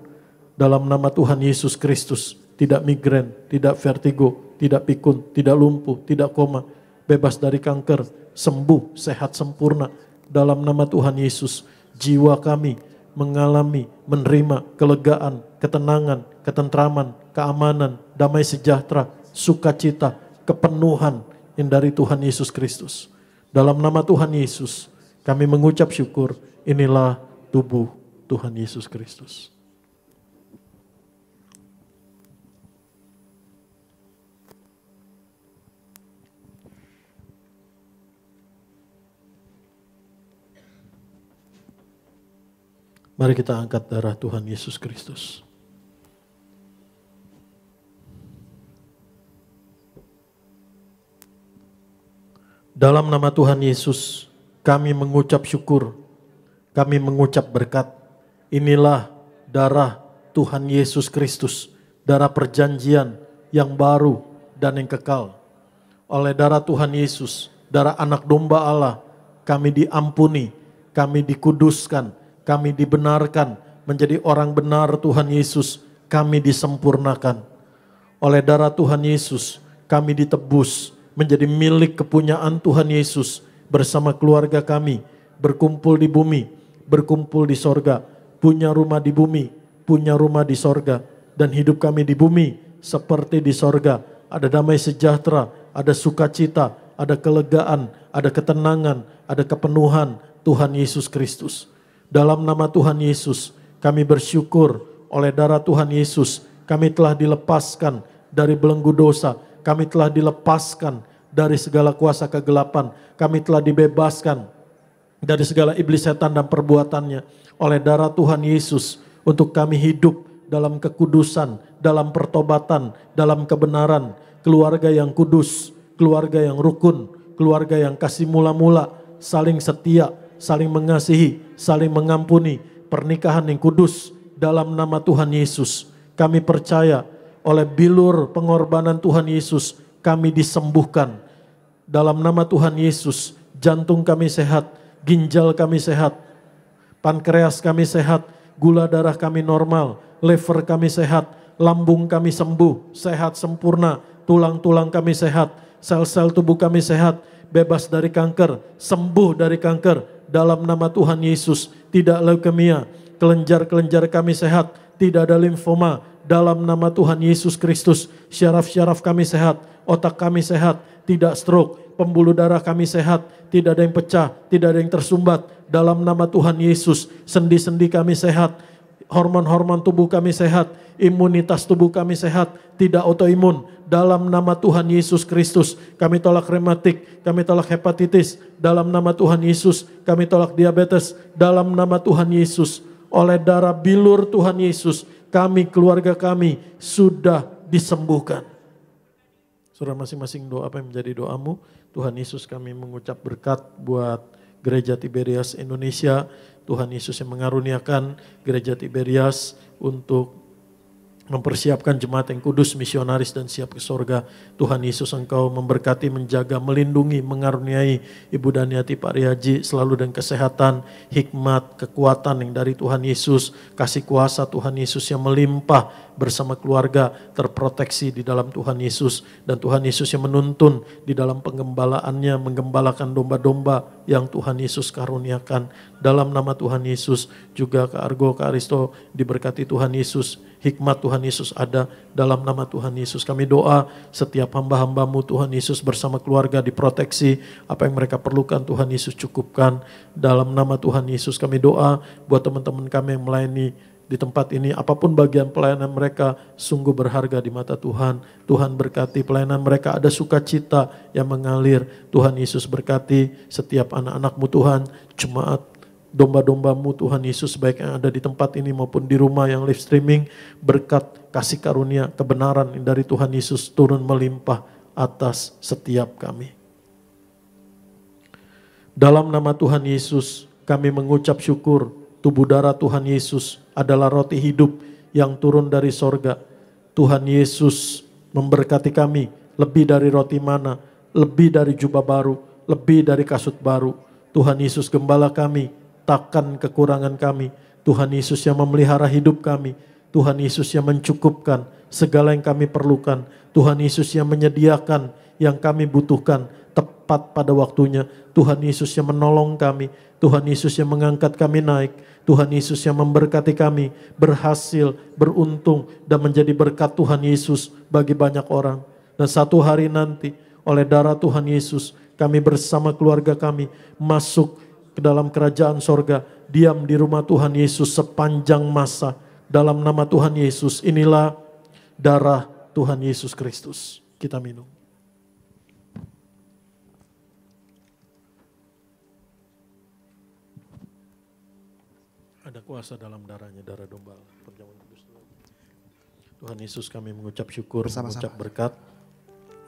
Dalam nama Tuhan Yesus Kristus, tidak migrain, tidak vertigo, tidak pikun, tidak lumpuh, tidak koma, bebas dari kanker, sembuh, sehat, sempurna. Dalam nama Tuhan Yesus, jiwa kami mengalami, menerima kelegaan, ketenangan, ketentraman, keamanan, damai sejahtera, sukacita, kepenuhan yang dari Tuhan Yesus Kristus. Dalam nama Tuhan Yesus, kami mengucap syukur, inilah tubuh Tuhan Yesus Kristus. Mari kita angkat darah Tuhan Yesus Kristus. Dalam nama Tuhan Yesus, kami mengucap syukur, kami mengucap berkat. Inilah darah Tuhan Yesus Kristus, darah perjanjian yang baru dan yang kekal. Oleh darah Tuhan Yesus, darah anak domba Allah, kami diampuni, kami dikuduskan, kami dibenarkan menjadi orang benar Tuhan Yesus, kami disempurnakan. Oleh darah Tuhan Yesus, kami ditebus menjadi milik kepunyaan Tuhan Yesus bersama keluarga kami, berkumpul di bumi, berkumpul di sorga, punya rumah di bumi, punya rumah di sorga, dan hidup kami di bumi seperti di sorga. Ada damai sejahtera, ada sukacita, ada kelegaan, ada ketenangan, ada kepenuhan Tuhan Yesus Kristus. Dalam nama Tuhan Yesus, kami bersyukur oleh darah Tuhan Yesus, kami telah dilepaskan dari belenggu dosa, kami telah dilepaskan dari segala kuasa kegelapan, kami telah dibebaskan dari segala iblis setan dan perbuatannya. Oleh darah Tuhan Yesus, untuk kami hidup dalam kekudusan, dalam pertobatan, dalam kebenaran, keluarga yang kudus, keluarga yang rukun, keluarga yang kasih mula-mula, saling setia, saling mengasihi, saling mengampuni, pernikahan yang kudus dalam nama Tuhan Yesus. Kami percaya oleh bilur pengorbanan Tuhan Yesus, kami disembuhkan. Dalam nama Tuhan Yesus, jantung kami sehat, ginjal kami sehat, pankreas kami sehat, gula darah kami normal, liver kami sehat, lambung kami sembuh, sehat sempurna, tulang-tulang kami sehat, sel-sel tubuh kami sehat, bebas dari kanker, sembuh dari kanker. Dalam nama Tuhan Yesus, tidak leukemia, kelenjar-kelenjar kami sehat, tidak ada limfoma. Dalam nama Tuhan Yesus Kristus, syaraf-syaraf kami sehat, otak kami sehat, tidak stroke, pembuluh darah kami sehat, tidak ada yang pecah, tidak ada yang tersumbat. Dalam nama Tuhan Yesus, sendi-sendi kami sehat, hormon-hormon tubuh kami sehat, imunitas tubuh kami sehat, tidak autoimun. Dalam nama Tuhan Yesus Kristus, kami tolak rematik, kami tolak hepatitis. Dalam nama Tuhan Yesus, kami tolak diabetes. Dalam nama Tuhan Yesus, oleh darah bilur Tuhan Yesus, kami, keluarga kami sudah disembuhkan. Saudara masing-masing doa apa yang menjadi doamu. Tuhan Yesus, kami mengucap berkat buat Gereja Tiberias Indonesia. Tuhan Yesus yang mengaruniakan Gereja Tiberias untuk mempersiapkan jemaat yang kudus, misionaris dan siap ke sorga. Tuhan Yesus, Engkau memberkati, menjaga, melindungi, mengaruniai Ibu Daniati, Pak Riaji selalu dengan kesehatan, hikmat, kekuatan yang dari Tuhan Yesus, kasih kuasa Tuhan Yesus yang melimpah bersama keluarga, terproteksi di dalam Tuhan Yesus, dan Tuhan Yesus yang menuntun di dalam penggembalaannya, menggembalakan domba-domba yang Tuhan Yesus karuniakan. Dalam nama Tuhan Yesus, juga Kak Argo, Kak Aristo diberkati Tuhan Yesus, hikmat Tuhan Yesus ada dalam nama Tuhan Yesus. Kami doa setiap hamba-hambamu Tuhan Yesus bersama keluarga diproteksi, apa yang mereka perlukan Tuhan Yesus cukupkan dalam nama Tuhan Yesus. Kami doa buat teman-teman kami yang melayani di tempat ini, apapun bagian pelayanan mereka sungguh berharga di mata Tuhan. Tuhan berkati pelayanan mereka, ada sukacita yang mengalir. Tuhan Yesus berkati setiap anak-anak-Mu Tuhan, jemaat domba-domba-Mu Tuhan Yesus, baik yang ada di tempat ini maupun di rumah yang live streaming. Berkat, kasih karunia, kebenaran dari Tuhan Yesus turun melimpah atas setiap kami. Dalam nama Tuhan Yesus kami mengucap syukur. Tubuh darah Tuhan Yesus adalah roti hidup yang turun dari sorga. Tuhan Yesus memberkati kami lebih dari roti mana, lebih dari jubah baru, lebih dari kasut baru. Tuhan Yesus gembala kami, takkan kekurangan kami. Tuhan Yesus yang memelihara hidup kami. Tuhan Yesus yang mencukupkan segala yang kami perlukan. Tuhan Yesus yang menyediakan yang kami butuhkan tepat pada waktunya. Tuhan Yesus yang menolong kami. Tuhan Yesus yang mengangkat kami naik. Tuhan Yesus yang memberkati kami berhasil, beruntung dan menjadi berkat Tuhan Yesus bagi banyak orang. Dan satu hari nanti oleh darah Tuhan Yesus kami bersama keluarga kami masuk ke dalam kerajaan sorga, diam di rumah Tuhan Yesus sepanjang masa. Dalam nama Tuhan Yesus, inilah darah Tuhan Yesus Kristus. Kita minum. Ada kuasa dalam darahnya, darah domba. Tuhan Yesus, kami mengucap syukur, mengucap berkat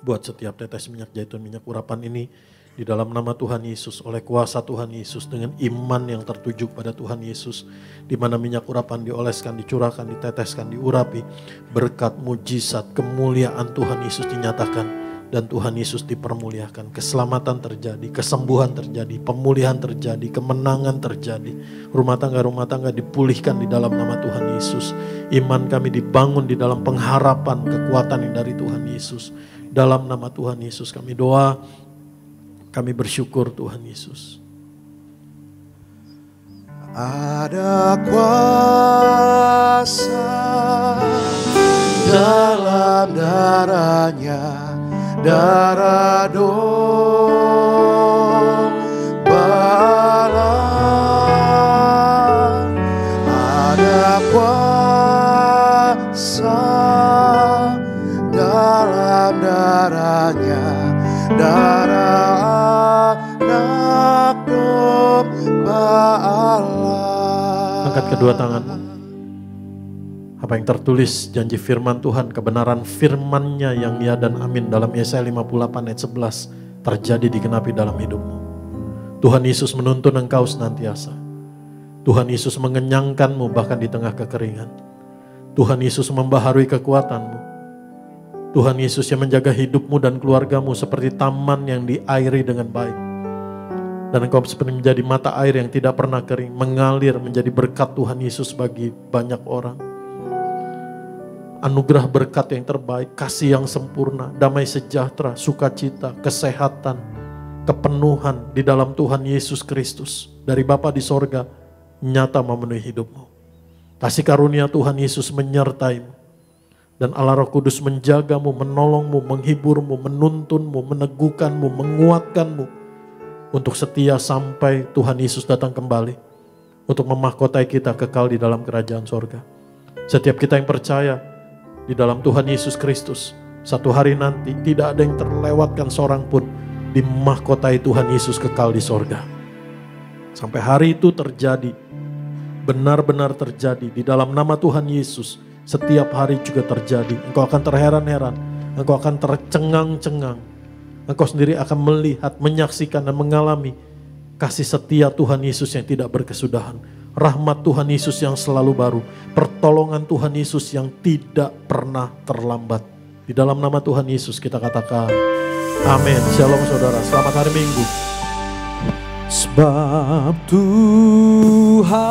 buat setiap tetes minyak zaitun, minyak urapan ini. Di dalam nama Tuhan Yesus, oleh kuasa Tuhan Yesus, dengan iman yang tertuju pada Tuhan Yesus, di mana minyak urapan dioleskan, dicurahkan, diteteskan, diurapi, berkat, mujizat, kemuliaan Tuhan Yesus dinyatakan, dan Tuhan Yesus dipermuliakan. Keselamatan terjadi, kesembuhan terjadi, pemulihan terjadi, kemenangan terjadi. Rumah tangga dipulihkan di dalam nama Tuhan Yesus. Iman kami dibangun di dalam pengharapan kekuatan yang dari Tuhan Yesus. Dalam nama Tuhan Yesus kami doa, kami bersyukur Tuhan Yesus. Ada kuasa dalam darahnya, darah domba. Ada kuasa dalam darahnya, darah anak domba Allah. Angkat kedua tanganmu. Apa yang tertulis janji firman Tuhan, kebenaran firman-Nya yang ya dan amin dalam Yesaya 58 ayat 11 terjadi digenapi dalam hidupmu. Tuhan Yesus menuntun engkau senantiasa. Tuhan Yesus mengenyangkanmu bahkan di tengah kekeringan. Tuhan Yesus membaharui kekuatanmu. Tuhan Yesus yang menjaga hidupmu dan keluargamu seperti taman yang diairi dengan baik. Dan engkau seperti menjadi mata air yang tidak pernah kering, mengalir menjadi berkat Tuhan Yesus bagi banyak orang. Anugerah berkat yang terbaik, kasih yang sempurna, damai sejahtera, sukacita, kesehatan, kepenuhan di dalam Tuhan Yesus Kristus dari Bapa di sorga nyata memenuhi hidupmu. Kasih karunia Tuhan Yesus menyertaimu, dan Allah Roh Kudus menjagamu, menolongmu, menghiburmu, menuntunmu, meneguhkanmu, menguatkanmu untuk setia sampai Tuhan Yesus datang kembali untuk memahkotai kita kekal di dalam kerajaan sorga. Setiap kita yang percaya di dalam Tuhan Yesus Kristus, satu hari nanti tidak ada yang terlewatkan seorang pun dimahkotai Tuhan Yesus kekal di sorga. Sampai hari itu terjadi, benar-benar terjadi di dalam nama Tuhan Yesus, setiap hari juga terjadi. Engkau akan terheran-heran, engkau akan tercengang-cengang, engkau sendiri akan melihat, menyaksikan dan mengalami kasih setia Tuhan Yesus yang tidak berkesudahan. rahmat Tuhan Yesus yang selalu baru, pertolongan Tuhan Yesus yang tidak pernah terlambat. Di dalam nama Tuhan Yesus kita katakan amin. Shalom saudara, selamat hari Minggu. Sebab Tuhan